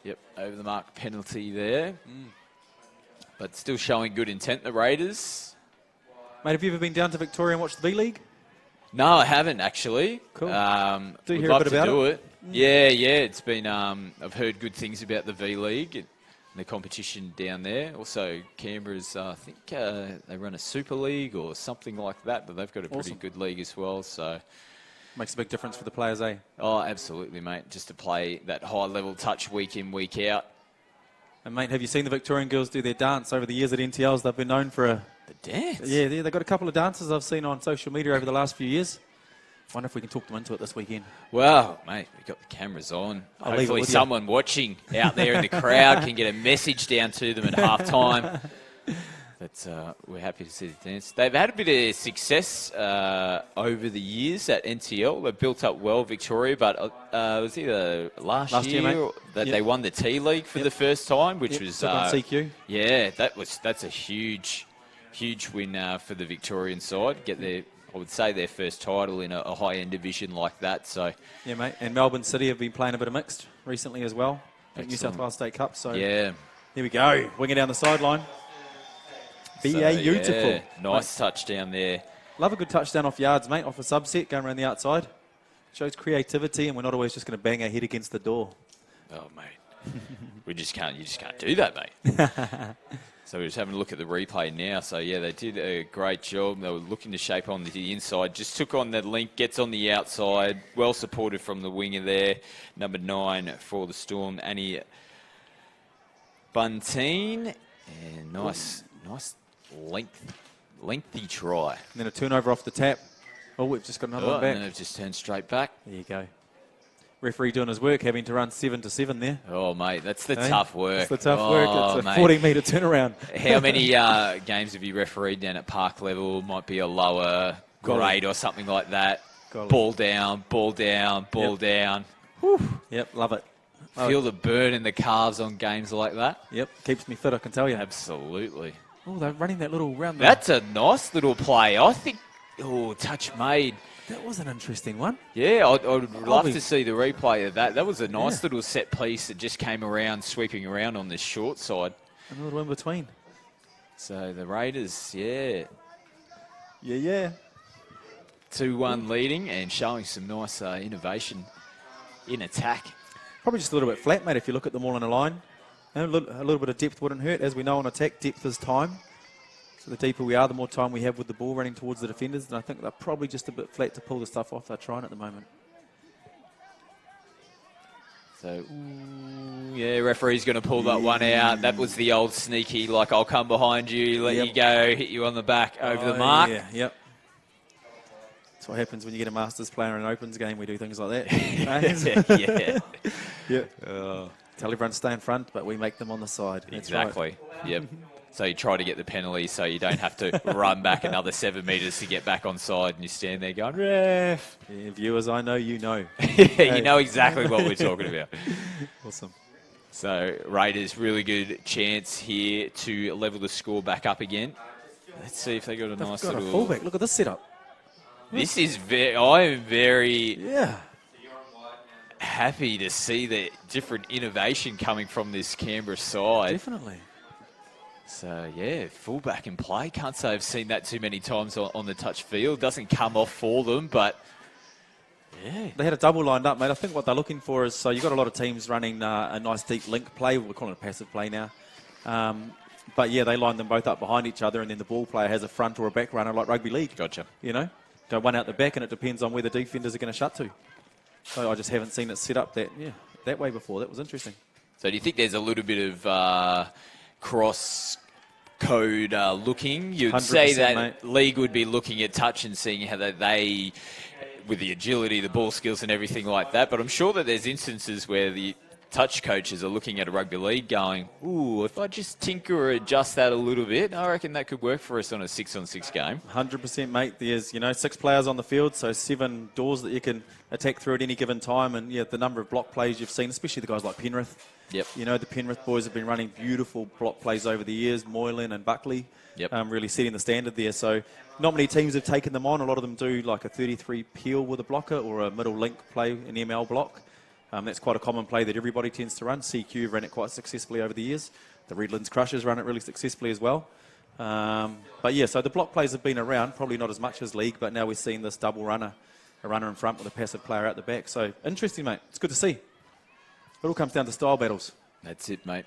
Yep, over the mark penalty there. But still showing good intent, the Raiders. Mate, have you ever been down to Victoria and watched the V-League? No, I haven't actually. Cool. Do you hear a bit about it? Yeah, it's been. I've heard good things about the V League and the competition down there. Also, Canberra's. I think they run a Super League or something like that, but they've got a pretty good league as well. So Makes a big difference for the players, eh? oh, absolutely, mate. Just to play that high level touch week in, week out. And mate, have you seen the Victorian girls do their dance over the years at NTLs? They've been known for The dance. Yeah, they've got a couple of dances I've seen on social media over the last few years. Wonder if we can talk them into it this weekend. Well, mate, we've got the cameras on. I'll leave it Hopefully with you. someone watching out there in the crowd can get a message down to them at halftime. But we're happy to see the dance. They've had a bit of success over the years at NTL. They've built up well, Victoria, but it was either last year mate. or that Yep. they won the T-League for the first time, which Yep, was... took on CQ. Yeah, that's a huge win for the Victorian side. Get their, I would say, their first title in a high-end division like that. So Yeah, mate. And Melbourne City have been playing a bit of mixed recently as well. New South Excellent. Wales State Cup. So yeah. here we go. Wing it down the sideline. Beautiful. Yeah, nice touchdown there. Love a good touchdown off yards, mate. Off a subset, going around the outside. Shows creativity, and we're not always just going to bang our head against the door. Oh, mate. You just can't do that, mate. So we're just having a look at the replay now. So, yeah, they did a great job. They were looking to shape on the inside. Just took on that link, gets on the outside. Well supported from the winger there. Number 9 for the Storm, Annie Bunteen. And nice lengthy try. And then a turnover off the tap. Oh, we've just got another one back. And they've just turned straight back. There you go. Referee doing his work, having to run 7 to 7 there. Oh, mate, that's the Eh? tough work. It's the tough work. It's a mate. 40-metre turnaround. How many games have you refereed down at park level? Might be a lower grade or something like that. Ball down. Yep, love it. Feel the burn in the calves on games like that? Yep, keeps me fit, I can tell you. Absolutely. Oh, they're running that little round. That's a nice little play. I think, touch made. That was an interesting one. Yeah, I'd love be- to see the replay of that. That was a nice Yeah. little set piece that just came around, sweeping around on this short side. And a little in between. So the Raiders, yeah, Yeah. 2-1 leading and showing some nice innovation in attack. Probably just a little bit flat, mate, if you look at them all in a line. A little bit of depth wouldn't hurt. As we know on attack, depth is time. So the deeper we are, the more time we have with the ball running towards the defenders. And I think they're probably just a bit flat to pull the stuff off they're trying at the moment. So, yeah, referee's going to pull that one out. That was the old sneaky, like, I'll come behind you, let you go, hit you on the back over the mark. Yeah, yep. That's what happens when you get a Masters player in an Opens game. We do things like that. Yeah. Yeah. Tell everyone to stay in front, but we make them on the side. That's right. Exactly. Yep. So you try to get the penalty so you don't have to run back another 7 metres to get back on side and you stand there going, ref. Yeah, viewers, I know you know. You know exactly what we're talking about. Awesome. So Raiders, really good chance here to level the score back up again. Let's see if they got a They've nice got little... a fullback. Look at this setup. This is I am very Yeah. happy to see the different innovation coming from this Canberra side. Definitely. So, yeah, fullback in play. Can't say I've seen that too many times on the touch field. Doesn't come off for them, but yeah. They had a double lined up, mate. I think what they're looking for is, so you've got a lot of teams running a nice deep link play. We're calling it a passive play now. But, yeah, they line them both up behind each other, and then the ball player has a front or a back runner like rugby league. Gotcha. You know? Go one out the back, and it depends on where the defenders are going to shut to. So I just haven't seen it set up that way before. That was interesting. So do you think there's a little bit of cross code looking? You'd say 100%, that mate. league would be looking at touch and seeing how with the agility, the ball skills and everything like that. But I'm sure that there's instances where touch coaches are looking at a rugby league going, ooh, if I just tinker or adjust that a little bit, I reckon that could work for us on a 6-on-6 game. 100%, mate. There's, 6 players on the field, so 7 doors that you can attack through at any given time. And, the number of block plays you've seen, especially the guys like Penrith. Yep. The Penrith boys have been running beautiful block plays over the years, Moylan and Buckley. Yep. Really setting the standard there. So not many teams have taken them on. A lot of them do like a 33 peel with a blocker or a middle link play, an ML block. That's quite a common play that everybody tends to run. CQ ran it quite successfully over the years. The Redlands Crushers run it really successfully as well. So the block plays have been around, probably not as much as league, but now we're seeing this double runner, a runner in front with a passive player out the back. So interesting, mate. It's good to see. It all comes down to style battles. That's it, mate.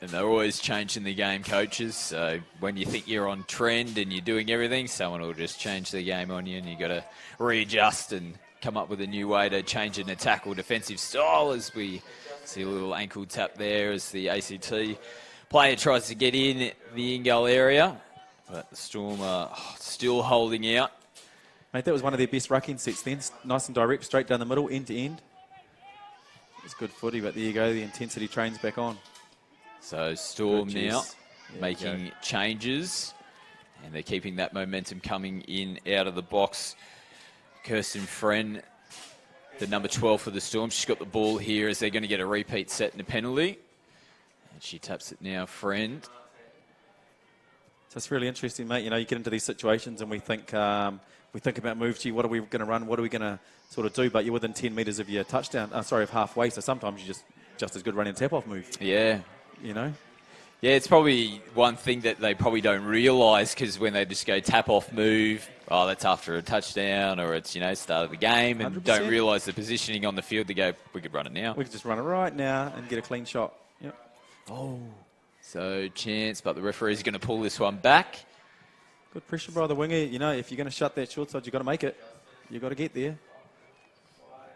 And they're always changing the game, coaches. So when you think you're on trend and you're doing everything, someone will just change the game on you, and you've got to readjust and come up with a new way to change an attack or defensive style. As we see a little ankle tap there as the ACT player tries to get in the in-goal area. But the Storm are still holding out. Mate, that was one of their best rucking sets then. Nice and direct, straight down the middle, end to end. It's good footy, but there you go. The intensity train's back on. So Storm now Yeah, making changes, and they're keeping that momentum coming in out of the box. Kirsten Friend, the number 12 for the Storm, she's got the ball here as they're going to get a repeat set and a penalty. And she taps it now, Friend. So it's really interesting, mate. You get into these situations and we think about moves. Gee, what are we going to run? What are we going to sort of do? But you're within 10 metres of your touchdown. Of halfway. So sometimes you're just as good running a tap-off move. Yeah. Yeah, it's probably one thing that they probably don't realise, because when they just go tap-off move, that's after a touchdown, or it's, start of the game, and 100%. don't realise the positioning on the field to go, we could run it now. We could just run it right now and get a clean shot. Yep. So chance, but the referee's going to pull this one back. Good pressure by the winger. If you're going to shut that short side, you've got to make it. You've got to get there.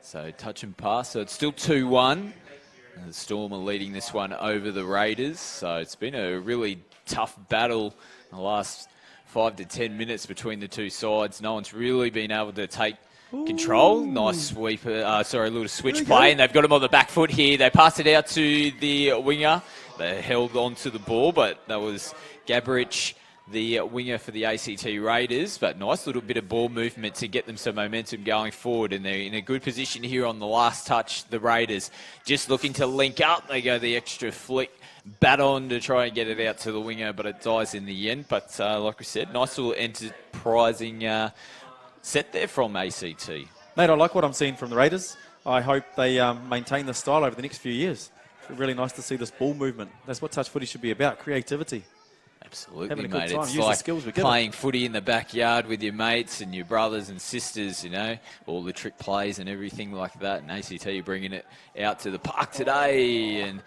So touch and pass. So it's still 2-1. And the Storm are leading this one over the Raiders. So it's been a really tough battle in the last 5 to 10 minutes between the two sides. No one's really been able to take control. Nice sweep, a little switch play, and they've got him on the back foot here. They pass it out to the winger. They held on to the ball, but that was Gabrich, the winger for the ACT Raiders. But nice little bit of ball movement to get them some momentum going forward, and they're in a good position here on the last touch. The Raiders just looking to link up. They go the extra flick, bat on to try and get it out to the winger, but it dies in the end. But like we said, nice little enterprising set there from ACT. Mate, I like what I'm seeing from the Raiders. I hope they maintain this style over the next few years. It's really nice to see this ball movement. That's what touch footy should be about, creativity. Absolutely, Having a good mate. time. It's Use the like skills we're given. playing footy in the backyard with your mates and your brothers and sisters, all the trick plays and everything like that. And ACT are bringing it out to the park today, and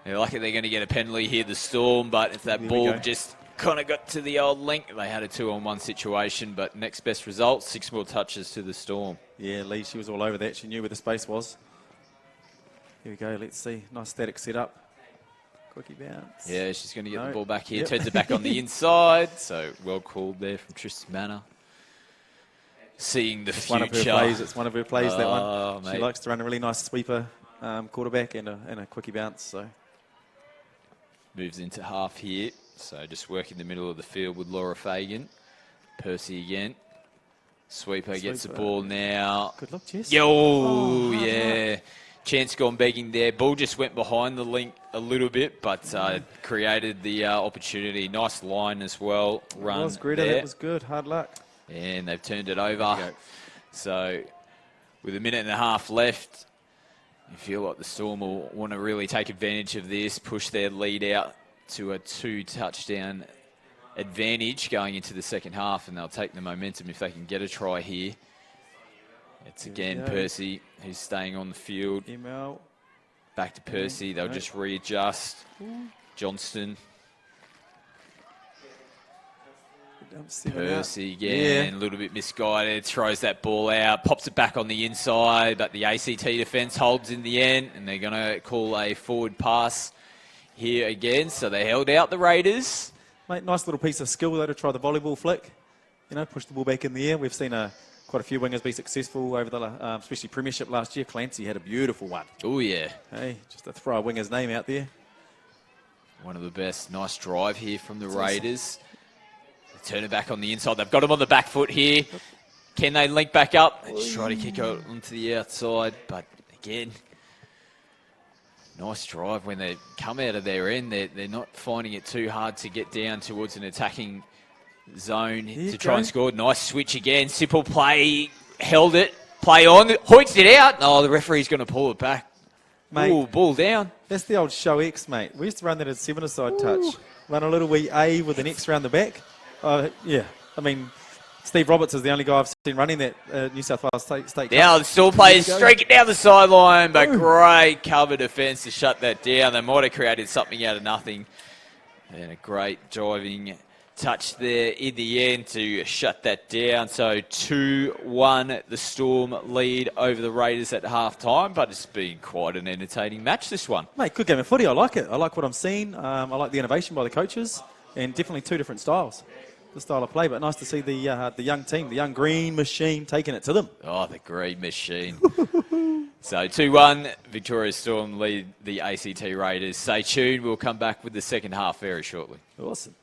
they're lucky they're going to get a penalty here, the Storm. But if that ball just kind of got to the old link, they had a 2-on-1 situation. But next best result, 6 more touches to the Storm. Yeah, Lee, she was all over that. She knew where the space was. Here we go. Let's see. Nice static setup. Quickie bounce. Yeah, she's going to get the ball back here. Yep. Turns it back on the inside. So well called there from Tristan Manor. Seeing the future. One of her plays. It's one of her plays, that one. Mate. She likes to run a really nice sweeper quarterback and a quickie bounce. So moves into half here. So just working the middle of the field with Laura Fagan. Percy again. Sweeper gets the ball now. Good luck, Jess. Yeah. Chance gone begging there. Ball just went behind the link a little bit, but created the opportunity. Nice line as well. Run That was Greta. there. That was good. Hard luck. And they've turned it over. So with a minute and a half left, you feel like the Storm will want to really take advantage of this, push their lead out to a 2-touchdown advantage going into the second half, and they'll take the momentum if they can get a try here. It's again Percy who's staying on the field. Email. Back to Percy. They'll just readjust. Johnston. Percy again, a little bit misguided, throws that ball out, pops it back on the inside, but the ACT defence holds in the end, and they're going to call a forward pass here again. So they held out the Raiders. Mate, nice little piece of skill though to try the volleyball flick. Push the ball back in the air. We've seen quite quite a few wingers be successful over the, especially Premiership last year. Clancy had a beautiful one. Oh, yeah. Hey, just to throw a winger's name out there. One of the best. Nice drive here from the Raiders. They turn it back on the inside. They've got him on the back foot here. Can they link back up? Just try to kick out onto the outside. But again, nice drive when they come out of their end. They're not finding it too hard to get down towards an attacking zone to try and score. Nice switch again. Simple play. Held it. Play on. Hoists it out. Oh, the referee's going to pull it back. Mate, ooh, ball down. That's the old show X, mate. We used to run that as 7-a-side touch. Run a little wee A with an X around the back. Yeah, I mean, Steve Roberts is the only guy I've seen running that New South Wales State Now the still players streaking down the sideline, but great cover defence to shut that down. They might have created something out of nothing. And a great driving touch there in the end to shut that down. So 2-1, the Storm lead over the Raiders at half-time, but it's been quite an entertaining match, this one. Mate, good game of footy. I like it. I like what I'm seeing. I like the innovation by the coaches, and definitely two different styles. The style of play, but nice to see the young team, the young green machine, taking it to them. Oh, the green machine. So 2-1, Victoria Storm lead the ACT Raiders. Stay tuned. We'll come back with the second half very shortly. Awesome.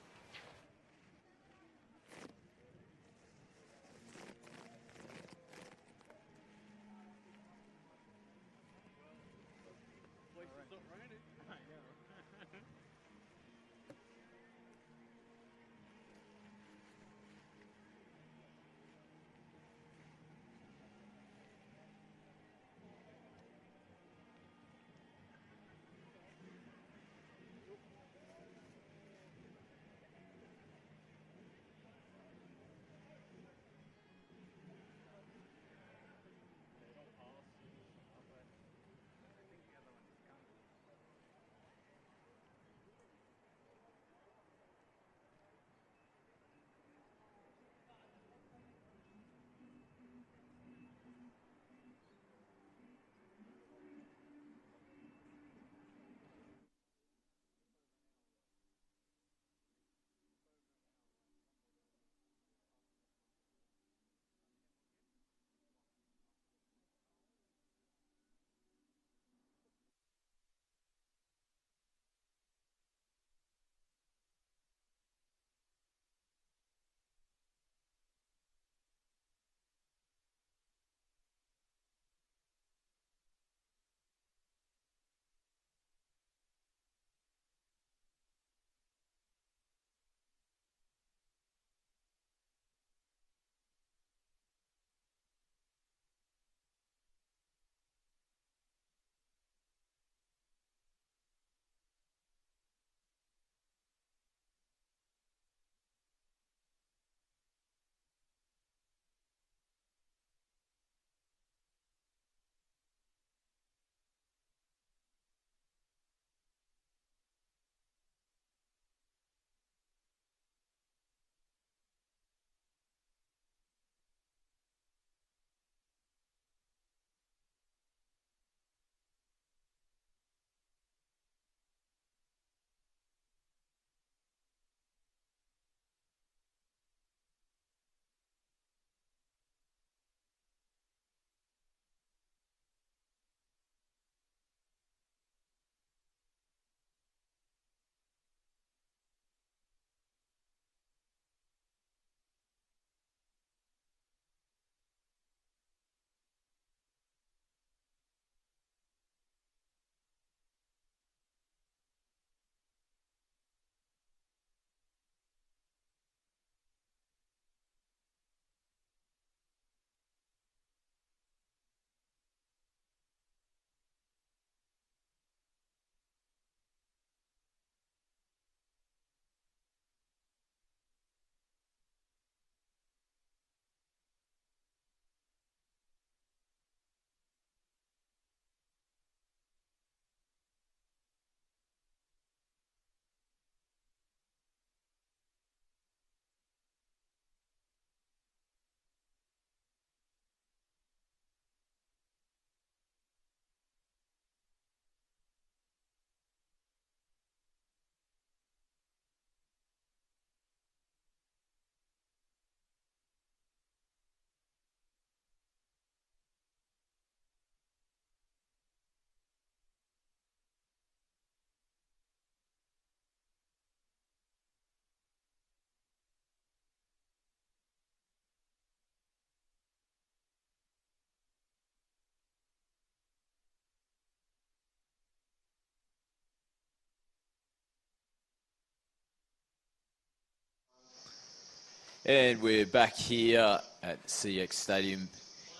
And we're back here at CX Stadium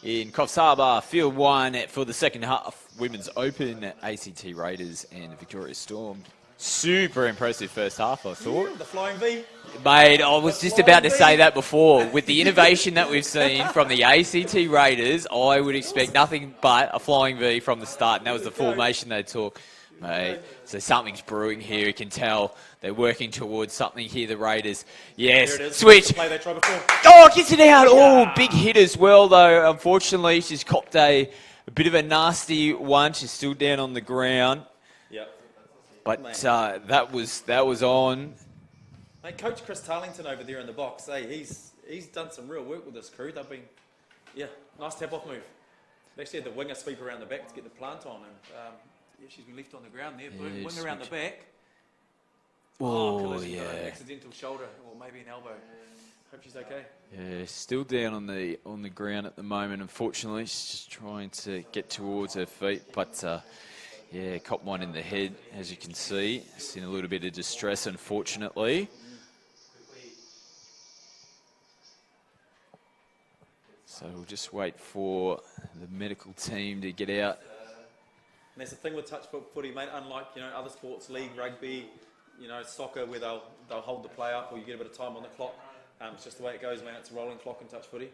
in Coffs Harbour, Field 1 for the second half. Women's Open, ACT Raiders and Victoria Storm. Super impressive first half, I thought. Yeah, the flying V. Mate, I was just about to say that before. With the innovation that we've seen from the ACT Raiders, I would expect nothing but a flying V from the start. And that was the formation they took. Mate, so something's brewing here. You can tell they're working towards something here, the Raiders. Yes, switch. Play they tried before. Oh, gets it out. Oh, big hit as well, though. Unfortunately, she's copped a bit of a nasty one. She's still down on the ground. Yep. But that was on. Mate, Coach Chris Tarlington over there in the box, he's done some real work with this crew. They've been, nice tap-off move. They actually had the winger sweep around the back to get the plant on, and she's been left on the ground there. Boom, wing around the back. Collision, an accidental shoulder, or maybe an elbow. Hope she's okay. Yeah, still down on the ground at the moment. Unfortunately, she's just trying to get towards her feet, but caught one in the head, as you can see. It's in a little bit of distress, unfortunately. So we'll just wait for the medical team to get out. And that's the thing with touch footy, mate. Unlike other sports, league, rugby, soccer, where they'll hold the play up or you get a bit of time on the clock. It's just the way it goes, man. It's a rolling clock in touch footy.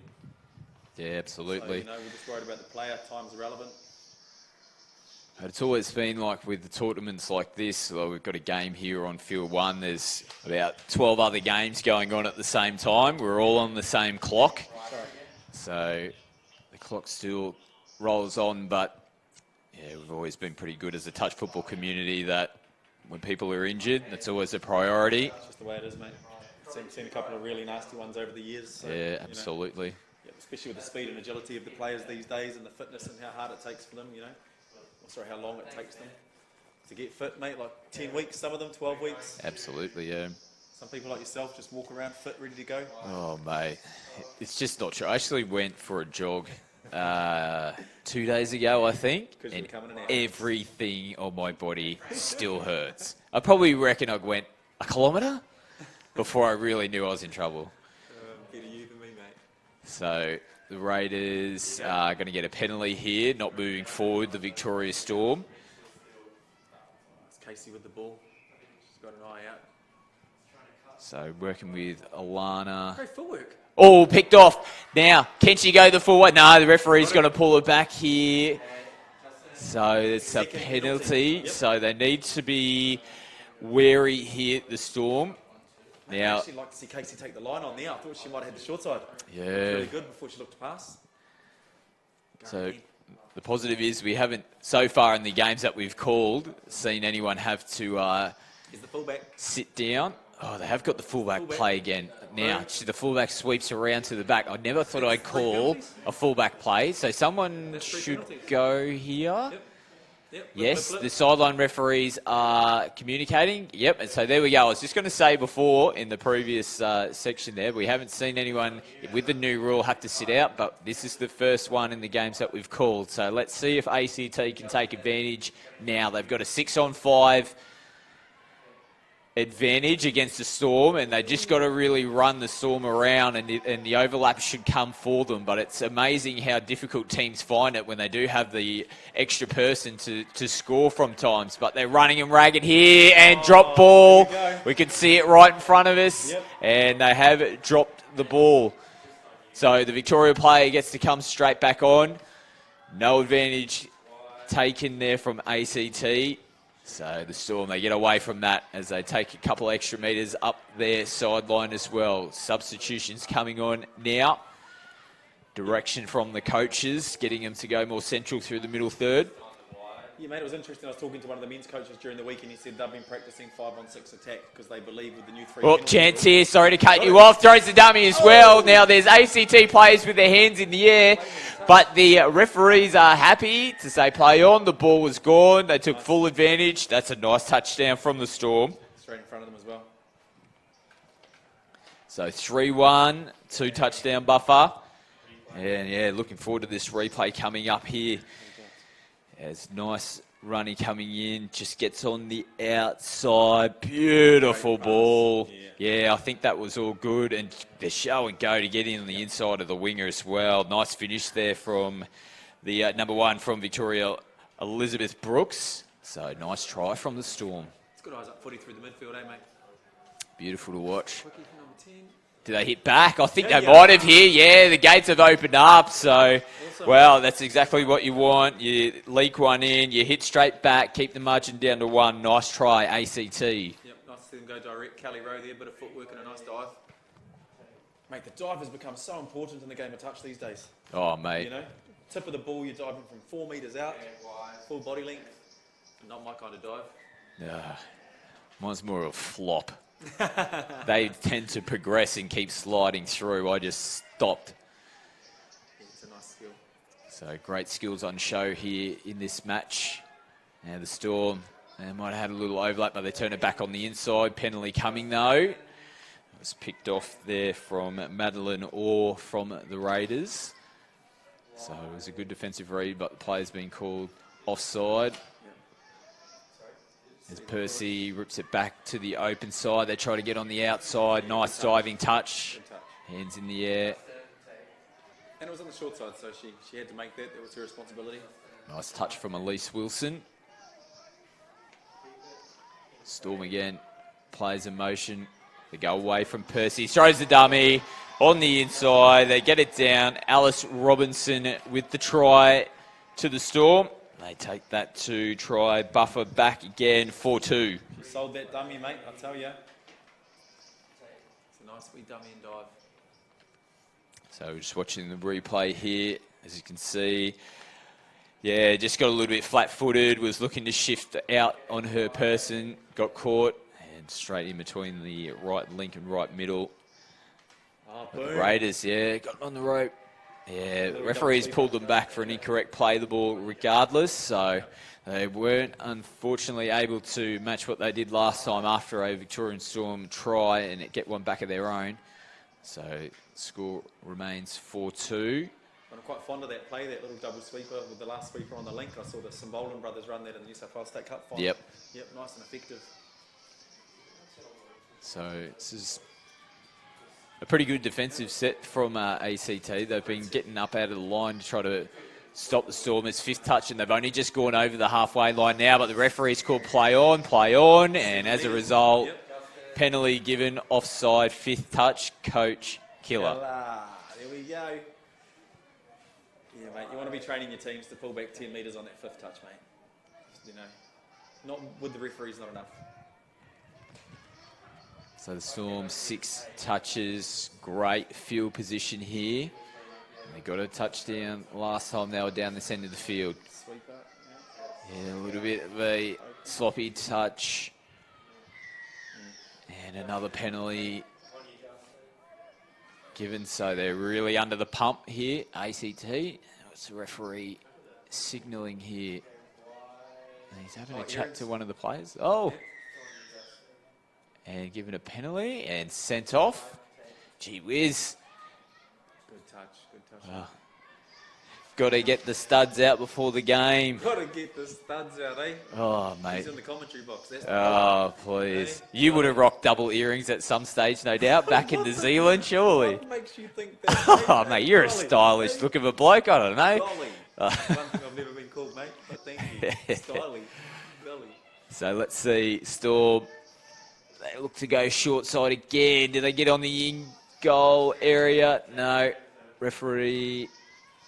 Yeah, absolutely. So, we're just worried about the player. Time's irrelevant. But it's always been like with the tournaments like this. Like we've got a game here on Field 1. There's about 12 other games going on at the same time. We're all on the same clock. So the clock still rolls on, but we've always been pretty good as a touch football community that when people are injured, that's always a priority. It's just the way it is, mate. I've seen a couple of really nasty ones over the years. So, absolutely. Especially with the speed and agility of the players these days and the fitness and how hard it takes for them, how long it takes them to get fit, mate, like 10 weeks, some of them 12 weeks. Absolutely, yeah. Some people like yourself just walk around fit, ready to go. Oh, mate, it's just not true. I actually went for a jog 2 days ago, I think, and everything on my body still hurts. I probably reckon I went a kilometre before I really knew I was in trouble. Better you than me, mate. So the Raiders are going to get a penalty here, not moving forward, the Victoria Storm. It's Casey with the ball. She's got an eye out. So working with Alana. Great footwork. Oh, picked off. Now, can she go the full way? No, the referee's going to pull it back here. So it's a penalty. Yep. So they need to be wary here, the Storm. Now, I'd actually like to see Casey take the line on there. I thought she might have had the short side. Yeah. Really good before she looked to pass. So the positive is we haven't, so far in the games that we've called, seen anyone have to Is the fullback sit down. Oh, they have got the fullback play again. Now, the fullback sweeps around to the back. I never thought I'd call a fullback play. So someone should go here. Yep. Yes, the sideline referees are communicating. Yep, and so there we go. I was just going to say before in the previous section there, we haven't seen anyone with the new rule have to sit out, but this is the first one in the games that we've called. So let's see if ACT can take advantage now. They've got a 6-on-5 advantage against the Storm, and they just got to really run the Storm around, and the overlap should come for them. But it's amazing how difficult teams find it when they do have the extra person to score from times. But they're running and ragged here, and drop ball. We can see it right in front of us, and they have dropped the ball. So the Victoria player gets to come straight back on. No advantage taken there from ACT. So the Storm, they get away from that as they take a couple extra metres up their sideline as well. Substitutions coming on now. Direction from the coaches, getting them to go more central through the middle third. Yeah, mate, it was interesting. I was talking to one of the men's coaches during the week, and he said they've been practicing 5-on-6 attack because they believe with the new 3. Oh, chance here. Sorry to cut you off. Throws the dummy as well. Now there's ACT players with their hands in the air, but the referees are happy to say play on. The ball was gone. They took full advantage. That's a nice touchdown from the Storm. Straight in front of them as well. So 3-1, 2 touchdown buffer. And looking forward to this replay coming up here. As nice Runny coming in, just gets on the outside. Beautiful ball. Yeah, I think that was all good. And the show and go to get in on the inside of the winger as well. Nice finish there from the number 1 from Victoria, Elizabeth Brooks. So nice try from the Storm. It's good eyes up footy through the midfield, eh, mate? Beautiful to watch. Quickie for number 10. Did they hit back? I think they might have here. Yeah, the gates have opened up. So, well, that's exactly what you want. You leak one in, you hit straight back, keep the margin down to 1. Nice try, ACT. Yep, nice to see them go direct. Kelly Rowe there, bit of footwork and a nice dive. Mate, the dive has become so important in the game of touch these days. Oh, mate. You know, tip of the ball, you're diving from 4 metres out, full body length. Not my kind of dive. Mine's more of a flop. They tend to progress and keep sliding through. I just stopped. It's a nice skill. So great skills on show here in this match. Now the Storm, they might have had a little overlap, but they turn it back on the inside. Penalty coming though. It was picked off there from Madeline Orr from the Raiders. So it was a good defensive read, but the player's been called offside. As Percy rips it back to the open side. They try to get on the outside. Nice diving touch. Hands in the air. And it was on the short side, so she had to make that. That was her responsibility. Nice touch from Elise Wilson. Storm again. Plays in motion. They go away from Percy. Throws the dummy on the inside. They get it down. Alice Robinson with the try to the Storm. They take that to try buffer back again, 4-2. She sold that dummy, mate, I tell you. It's a nice wee dummy and dive. So we're just watching the replay here, as you can see. Yeah, just got a little bit flat-footed, was looking to shift out on her person, got caught, and straight in between the right link and right middle. Oh, The Raiders, yeah, got on the rope. Yeah, referees pulled them back for an incorrect play the ball regardless, so they weren't unfortunately able to match what they did last time after a Victorian Storm try and get one back of their own. So score remains 4-2. I'm quite fond of that play, that little double sweeper with the last sweeper on the link. I saw the Simbolan brothers run that in the New South Wales State Cup final. Yep, nice and effective. So this is a pretty good defensive set from ACT. They've been getting up out of the line to try to stop the Storm. It's 5th touch, and they've only just gone over the halfway line now, but the referee's called play on, and as a result, penalty given, offside, 5th touch, Coach Killer. There we go. Yeah, mate, you want to be training your teams to pull back 10 metres on that 5th touch, mate. You know, not with the referees, not enough. So the Storm, 6 touches, great field position here. They got a touchdown last time they were down this end of the field. Sweeper, Yeah, a little bit of a sloppy touch. And another penalty given, so they're really under the pump here, ACT. What's the referee signalling here? And he's having a chat to one of the players. Oh! And given a penalty and sent off. Gee whiz. Good touch. Got to get the studs out before the game. Got to get the studs out, eh? Oh, mate. He's in the commentary box. That's Oh, please. You would have rocked double earrings at some stage, no doubt, back in New Zealand, surely. What makes you think that? Oh, mate, you're a stylish look of a bloke, I don't know. Golly. One thing I've never been called, mate, but thank you. Stylish. Golly. So let's see, Storm. They look to go short side again. Do they get on the in-goal area? No. Referee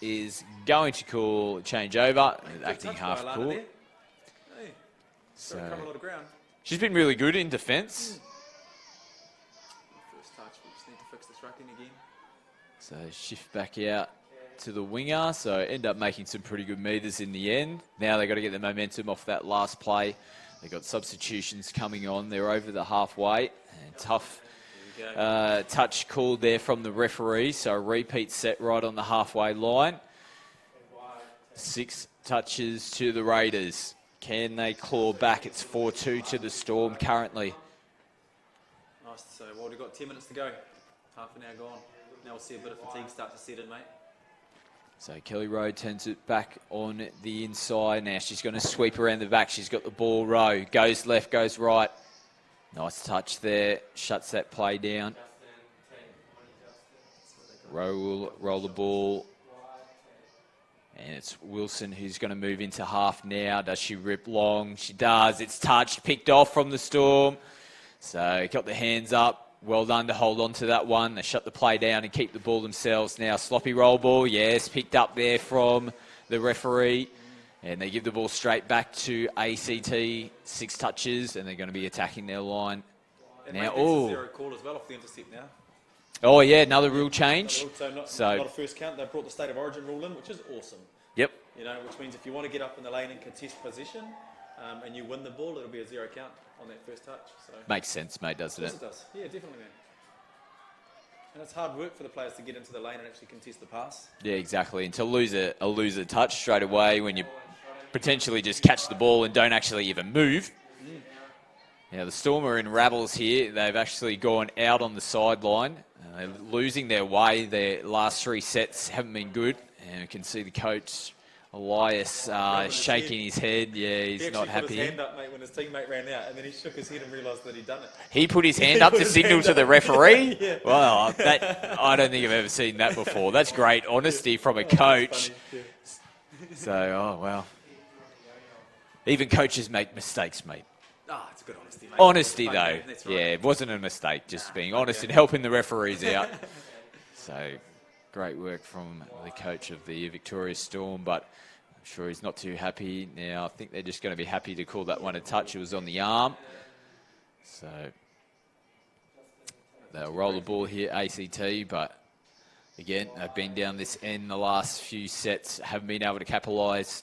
is going to call changeover, acting half court. Hey, So cover a lot of ground. she's been really good in defence. First touch, we just need to fix this racking again. So shift back out to the winger. So end up making some pretty good meters in the end. Now they've got to get the momentum off that last play. They've got substitutions coming on. They're over the halfway. And tough touch called there from the referee. So a repeat set right on the halfway line. 6 touches to the Raiders. Can they claw back? It's 4-2 to the Storm currently. Nice. So, well, we've got 10 minutes to go. Half an hour gone. Now we'll see a bit of fatigue start to set in, mate. So Kelly Rowe turns it back on the inside. Now she's going to sweep around the back. She's got the ball. Rowe goes left, goes right. Nice touch there. Shuts that play down. Rowe will roll the ball. And it's Wilson who's going to move into half now. Does she rip long? She does. It's touched, picked off from the Storm. So got the hands up. Well done to hold on to that one. They shut the play down and keep the ball themselves. Now sloppy roll ball. Yes, picked up there from the referee. And they give the ball straight back to ACT. 6 touches, and they're going to be attacking their line. And now, oh, 0 call as well off the intercept now. Oh yeah, another rule change. So not a first count. They brought the state of origin rule in, which is awesome. Yep. You know, which means if you want to get up in the lane and contest position, and you win the ball, it'll be a 0 count on that first touch. So makes sense, mate, doesn't it? It does. Yeah, definitely, man. And it's hard work for the players to get into the lane and actually contest the pass. Yeah, exactly. And to lose a loser touch straight away when you potentially just catch the ball and don't actually even move. Now the Storm are in rabbles here. They've actually gone out on the sideline. They're losing their way. Their last 3 sets haven't been good. And you can see the coach, Elias, shaking his head. Yeah, he's not happy. He put his hand up, mate, when his teammate ran out, and then he shook his head and realised that he'd done it. He put his hand up to signal to the referee? Yeah. Well, I don't think I've ever seen that before. That's great honesty from a coach. Yeah. So, oh, well. Even coaches make mistakes, mate. Ah, it's good honesty, mate. Honesty, That's though. right. That's right. Yeah, it wasn't a mistake, just being honest and helping the referees out. So, great work from the coach of the Victoria Storm, but I'm sure he's not too happy. Now, I think they're just going to be happy to call that one a touch. It was on the arm. So, they'll roll the ball here, ACT, but again, they've been down this end the last few sets, haven't been able to capitalise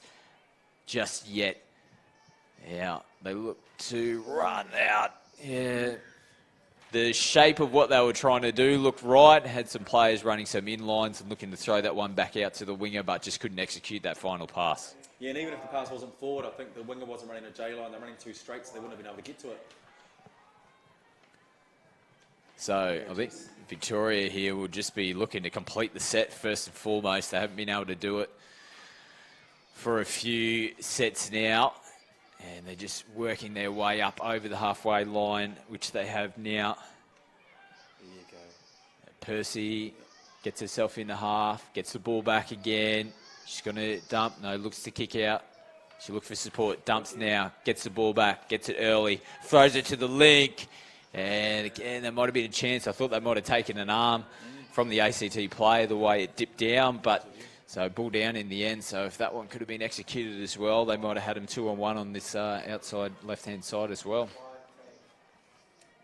just yet. Yeah, they look to run out. Yeah, the shape of what they were trying to do looked right. Had some players running some inlines and looking to throw that one back out to the winger, but just couldn't execute that final pass. Yeah, and even if the pass wasn't forward, I think the winger wasn't running a J line. They're running 2 straight, so they wouldn't have been able to get to it. So I think Victoria here will just be looking to complete the set first and foremost. They haven't been able to do it for a few sets now. And they're just working their way up over the halfway line, which they have now. There you go. Percy gets herself in the half, gets the ball back again. She's going to dump. No, looks to kick out. She looks for support. Dumps now. Gets the ball back. Gets it early. Throws it to the link. And again, there might have been a chance. I thought they might have taken an arm from the ACT player the way it dipped down, but so ball down in the end. So if that one could have been executed as well, they might have had them 2-on-1 on this outside left-hand side as well.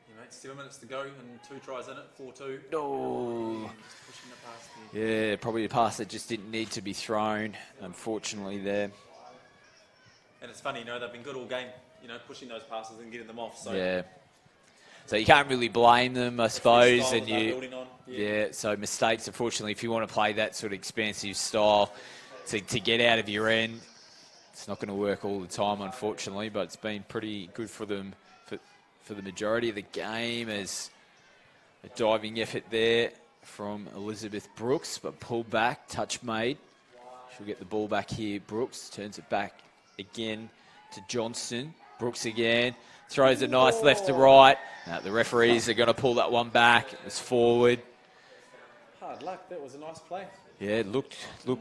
Yeah, mate, 7 minutes to go and 2 tries in it, 4-2. Oh, Pushing the pass there. yeah, probably a pass that just didn't need to be thrown, unfortunately, there. And it's funny, you know, they've been good all game, you know, pushing those passes and getting them off. So Yeah. So you can't really blame them, I suppose. style And they're you, building on. yeah, so mistakes, unfortunately, if you want to play that sort of expansive style to get out of your end, it's not going to work all the time, unfortunately, but it's been pretty good for them for the majority of the game as a diving effort there from Elizabeth Brooks, but pulled back, touch made. She'll get the ball back here. Brooks turns it back again to Johnston. Brooks again. Throws it nice left to right. Now, the referees are going to pull that one back. It was forward. Hard luck, that was a nice play. Yeah, it looked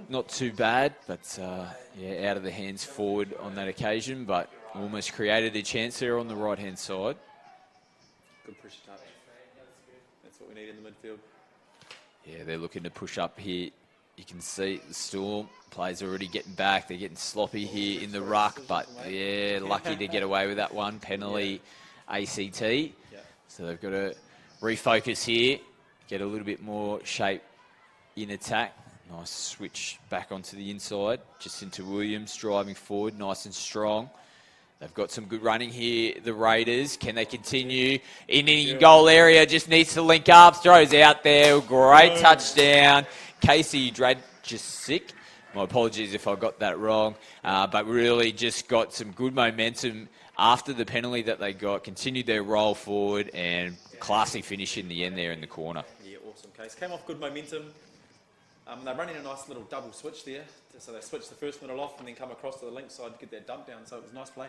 not too bad, but yeah, out of the hands forward on that occasion, but almost created a chance there on the right-hand side. Good pressure touch. That's what we need in the midfield. Yeah, they're looking to push up here. You can see the Storm players already getting back. They're getting sloppy here in the ruck, but yeah, lucky to get away with that one. Penalty ACT. Yeah. So they've got to refocus here, get a little bit more shape in attack. Nice switch back onto the inside, just into Williams, driving forward, nice and strong. They've got some good running here, the Raiders. Can they continue? In goal area, just needs to link up, throws out there. Great touchdown. Casey Dragicic. My apologies if I got that wrong. But really just got some good momentum after the penalty that they got, continued their roll forward, and classy finish in the end there in the corner. Yeah, awesome case. Came off good momentum. They're running a nice little double switch there. So they switch the first middle off and then come across to the link side to get that dump down. So it was a nice play.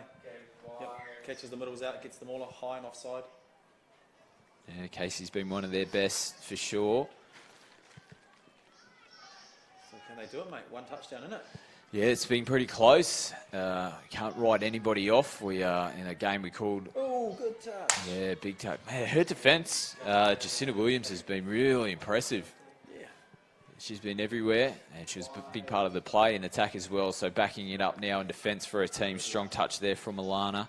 Yep. Catches the middles out, gets them all high and offside. Yeah, Casey's been one of their best for sure. So can they do it, mate? One touchdown, isn't it? Yeah, it's been pretty close. Can't write anybody off. We are in a game we called... Oh, good touch. Yeah, big touch. Man, her defence, Jacinta Williams, has been really impressive. Yeah. She's been everywhere, and she was a big part of the play and attack as well. So backing it up now in defence for her team. Strong touch there from Alana.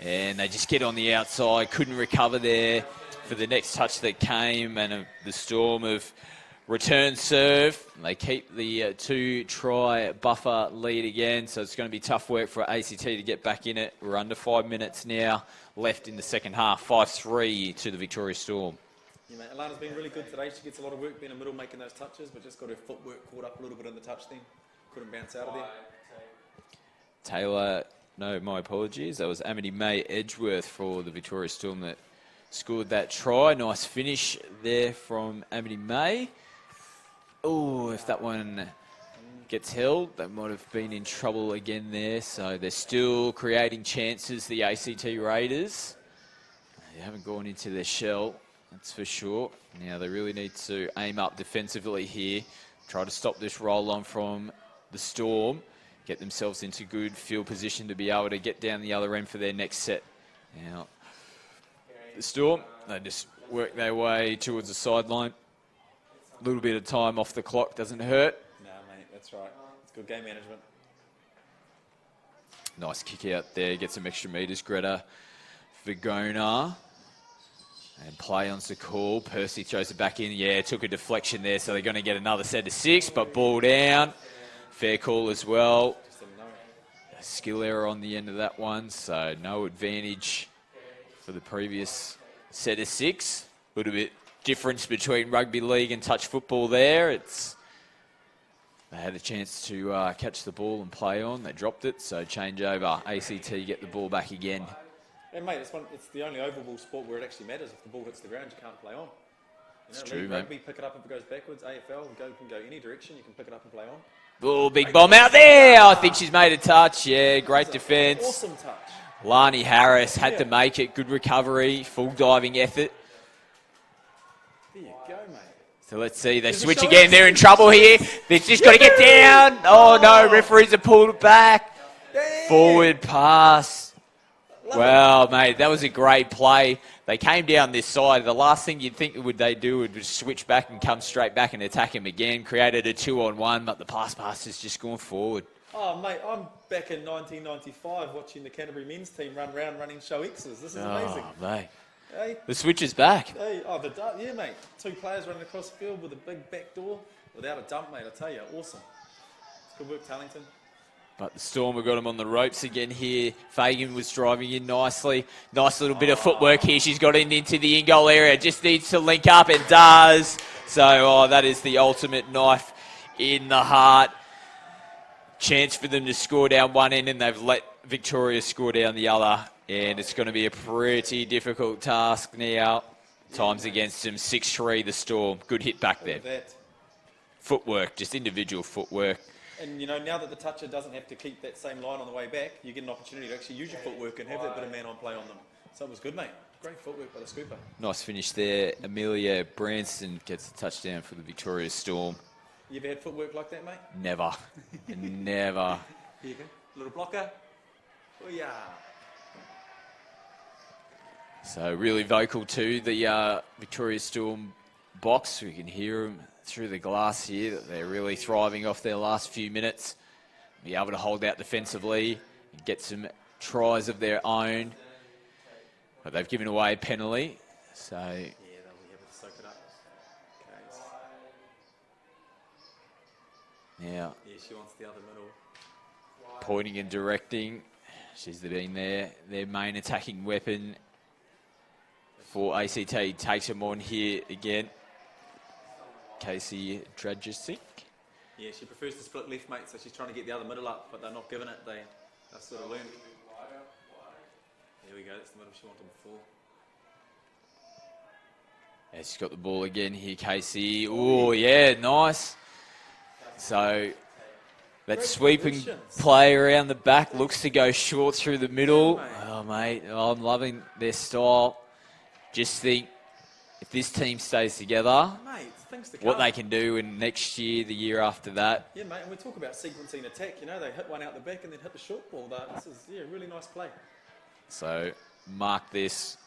And they just get on the outside. Couldn't recover there for the next touch that came. And the Storm of return serve. They keep the 2-try buffer lead again. So it's going to be tough work for ACT to get back in it. We're under 5 minutes now left in the second half. 5-3 to the Victoria Storm. Yeah, mate. Alana's been really good today. She gets a lot of work being in the middle, making those touches, but just got her footwork caught up a little bit in the touch then. Couldn't bounce out of there. Taylor, no, my apologies. That was Amity May Edgeworth for the Victoria Storm that scored that try. Nice finish there from Amity May. Oh, if that one gets held, they might have been in trouble again there. So they're still creating chances, the ACT Raiders. They haven't gone into their shell, that's for sure. Now they really need to aim up defensively here, try to stop this roll on from the Storm, get themselves into good field position to be able to get down the other end for their next set. Now, the Storm, they just work their way towards the sideline. A little bit of time off the clock doesn't hurt. Nah, mate, that's right. It's good game management. Nice kick out there, get some extra metres, Greta Vigona. And play on's the call. Percy throws it back in. Yeah, took a deflection there, so they're going to get another set of 6, but ball down. Fair call as well. A skill error on the end of that one, so no advantage for the previous set of 6. A little bit difference between rugby league and touch football there. They had a chance to catch the ball and play on. They dropped it, so change over. ACT get the ball back again. And mate, it's the only oval ball sport where it actually matters. If the ball hits the ground, you can't play on. It's true, mate. Rugby, pick it up if it goes backwards. AFL, can go any direction. You can pick it up and play on. Oh, big bomb out there. I think she's made a touch. Yeah, great defence. Awesome touch. Lani Harris had to make it. Good recovery. Full diving effort. There you go, mate. So let's see. They switch again. They're in trouble here. They've just got to get down. Oh, no. Referees have pulled it back. Damn. Forward pass. Well, mate, that was a great play. They came down this side. The last thing you'd think they do would just switch back and come straight back and attack him again. Created a 2-on-1, but the pass has just gone forward. Oh, mate, I'm back in 1995 watching the Canterbury men's team run round running show X's. This is amazing. Oh, mate. Hey, The switch is back. hey, yeah, mate. 2 players running across the field with a big back door without a dump, mate. I tell you, awesome. Good work, Tallington. But the Storm have got him on the ropes again here. Fagan was driving in nicely. Nice little bit of footwork here. She's got it into the in-goal area. Just needs to link up and does. So, that is the ultimate knife in the heart. Chance for them to score down one end, and they've let Victoria score down the other. And it's going to be a pretty difficult task now. Time's against them. 6-3 the Storm. Good hit back there. Footwork, just individual footwork. And, now that the toucher doesn't have to keep that same line on the way back, you get an opportunity to actually use your footwork and have that bit of man-on play on them. So it was good, mate. Great footwork by the scooper. Nice finish there. Amelia Branson gets the touchdown for the Victoria Storm. You ever had footwork like that, mate? Never. Never. Here you go. Little blocker. Oh, yeah. So really vocal too, the Victoria Storm box. We can hear them through the glass here that they're really thriving off their last few minutes. Be able to hold out defensively and get some tries of their own. But they've given away a penalty. So Yeah, they'll be able to soak it up. Okay. now Yeah, she wants the other middle. pointing and directing. She's been their main attacking weapon for ACT. Takes them on here again. Casey Dragicic. Yeah, she prefers to split left, mate, so she's trying to get the other middle up, but they're not giving it. They've sort of learned. There we go, that's the middle she wanted before. Yeah, she's got the ball again here, Casey. Oh, yeah, nice. So that sweeping play around the back looks to go short through the middle. Oh, mate, I'm loving their style. Just think, if this team stays together, Mate, things to what come. they can do in next year, the year after that. Yeah, mate, and we talk about sequencing attack. You know, they hit one out the back and then hit the short ball. This is, yeah, really nice play. So mark this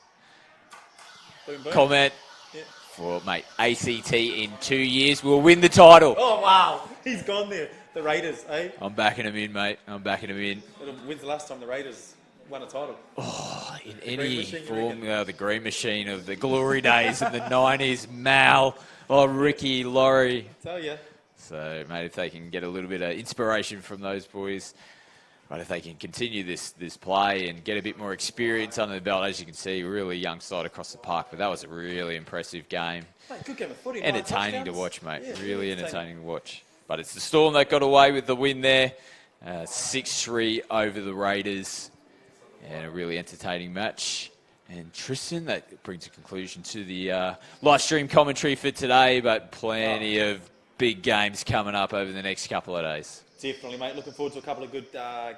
Boom, boom. comment Yeah. for, mate, ACT in 2 years. We'll win the title. Oh, wow. He's gone there. The Raiders, eh? I'm backing them in, mate. I'm backing them in. When's the last time the Raiders won a title? Oh, in Green any Machine, you form, reckon? the green machine of the glory days of the 90s, Mal, Ricky, Laurie. Tell ya. So, mate, if they can get a little bit of inspiration from those boys, but if they can continue this play and get a bit more experience under the belt, as you can see, really young side across the park. But that was a really impressive game. Mate, good game of footy. Entertaining to 9 watch, mate. touchdowns. Yeah, really entertaining to watch. But it's the Storm that got away with the win there. 6-3 over the Raiders. And a really entertaining match. And Tristan, that brings a conclusion to the live stream commentary for today, but plenty of big games coming up over the next couple of days. Definitely, mate. Looking forward to a couple of good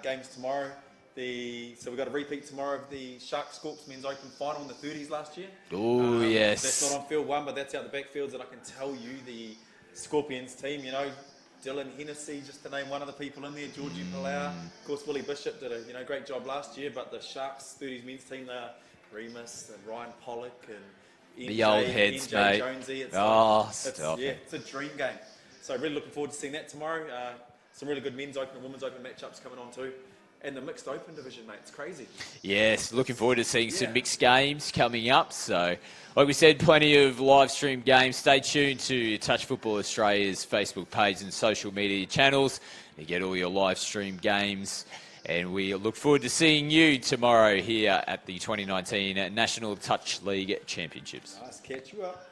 games tomorrow. So we've got a repeat tomorrow of the Sharks Scorps Men's Open final in the 30s last year. Oh, yes. That's not on field one, but that's out the backfields, and I can tell you the Scorpions team, you know, Dylan Hennessy, just to name one of the people in there, Georgie Palau. Of course, Willie Bishop did a great job last year, but the Sharks 30s men's team, they're Remus and Ryan Pollock and The old heads, NJ mate. Jonesy. Stop it. It's a dream game. So really looking forward to seeing that tomorrow. Some really good men's open and women's open matchups coming on too. And the mixed open division, mate, it's crazy. Yes, looking forward to seeing some mixed games coming up. So, like we said, plenty of live stream games. Stay tuned to Touch Football Australia's Facebook page and social media channels to get all your live stream games. And we look forward to seeing you tomorrow here at the 2019 National Touch League Championships. Nice, catch you up.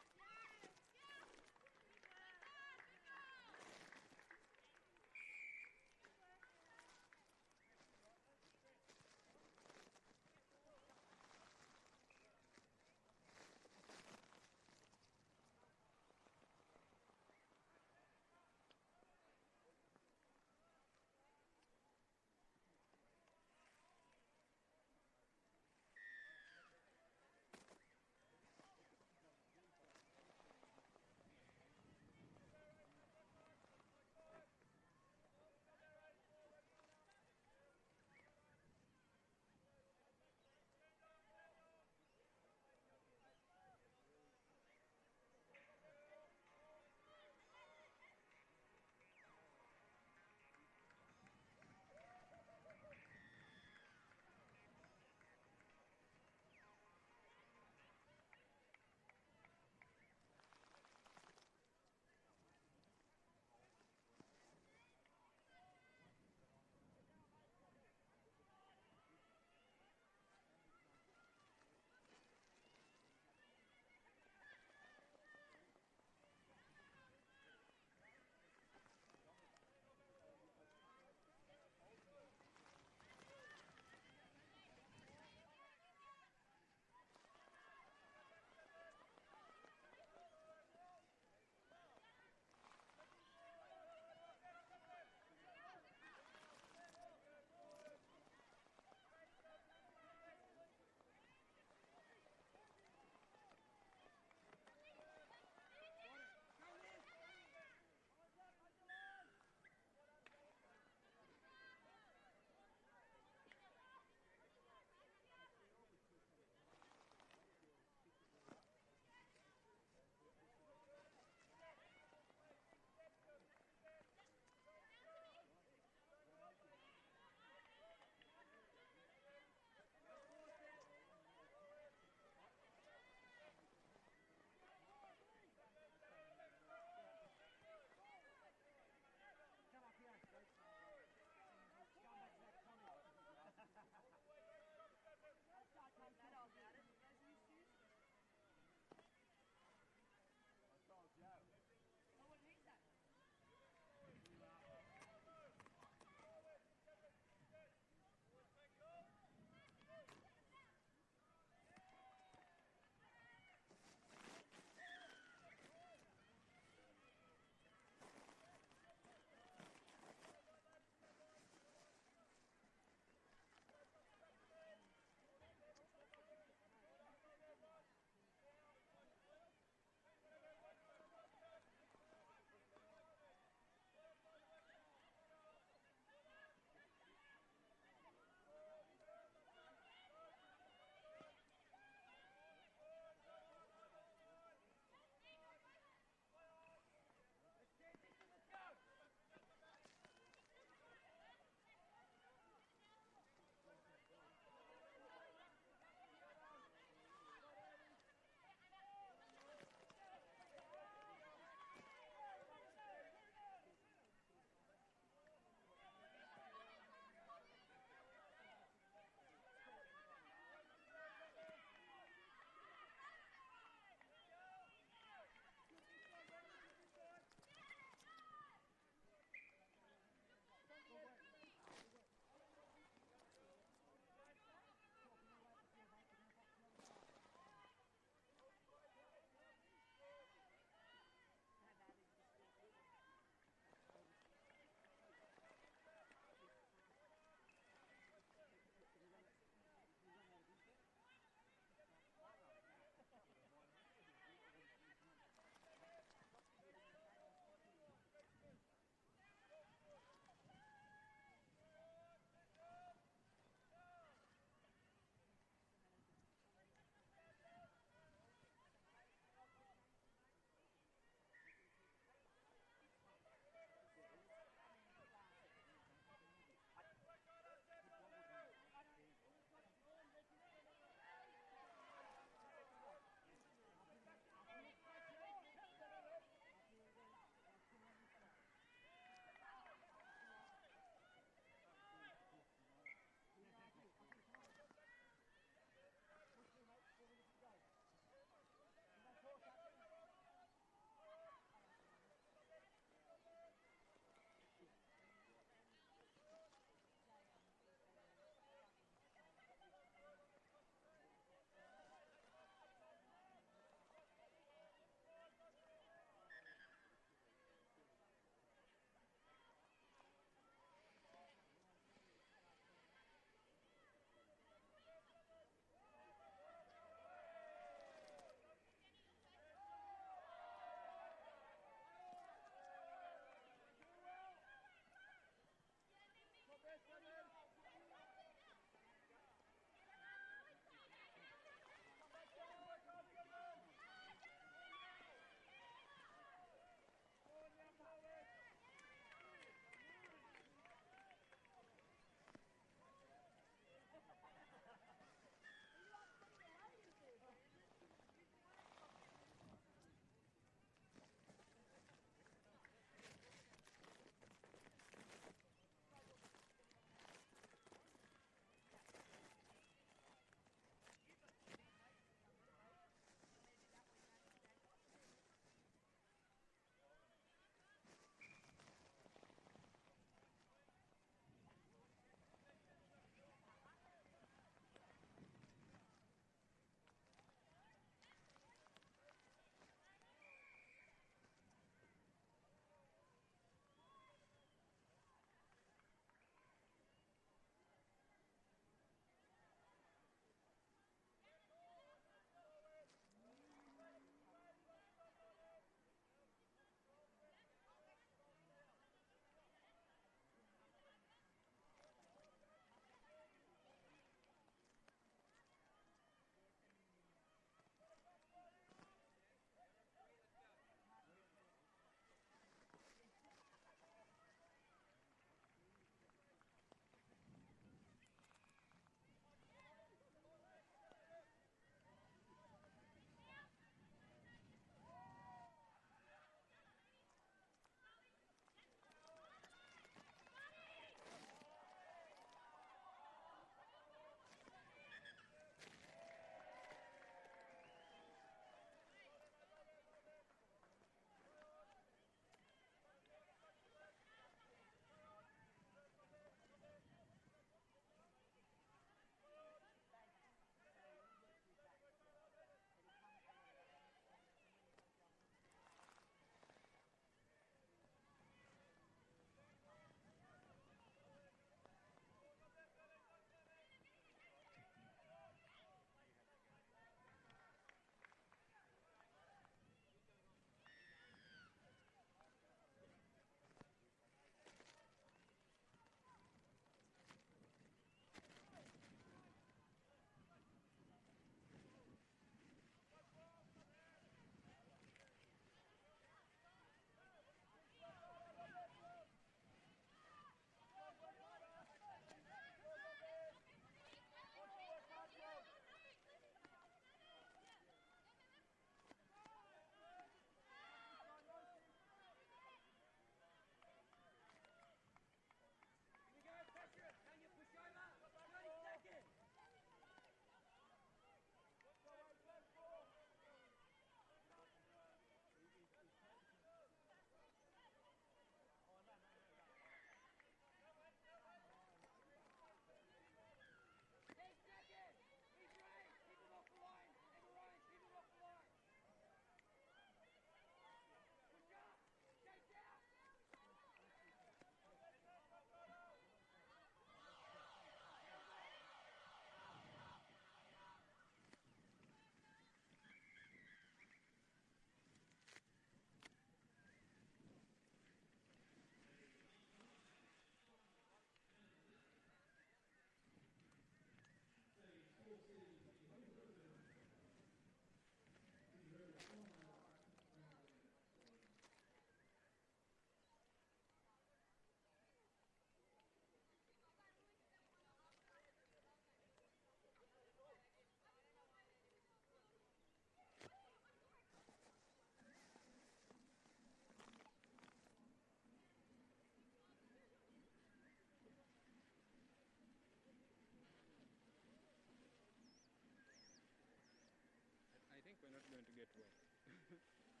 going to get wet.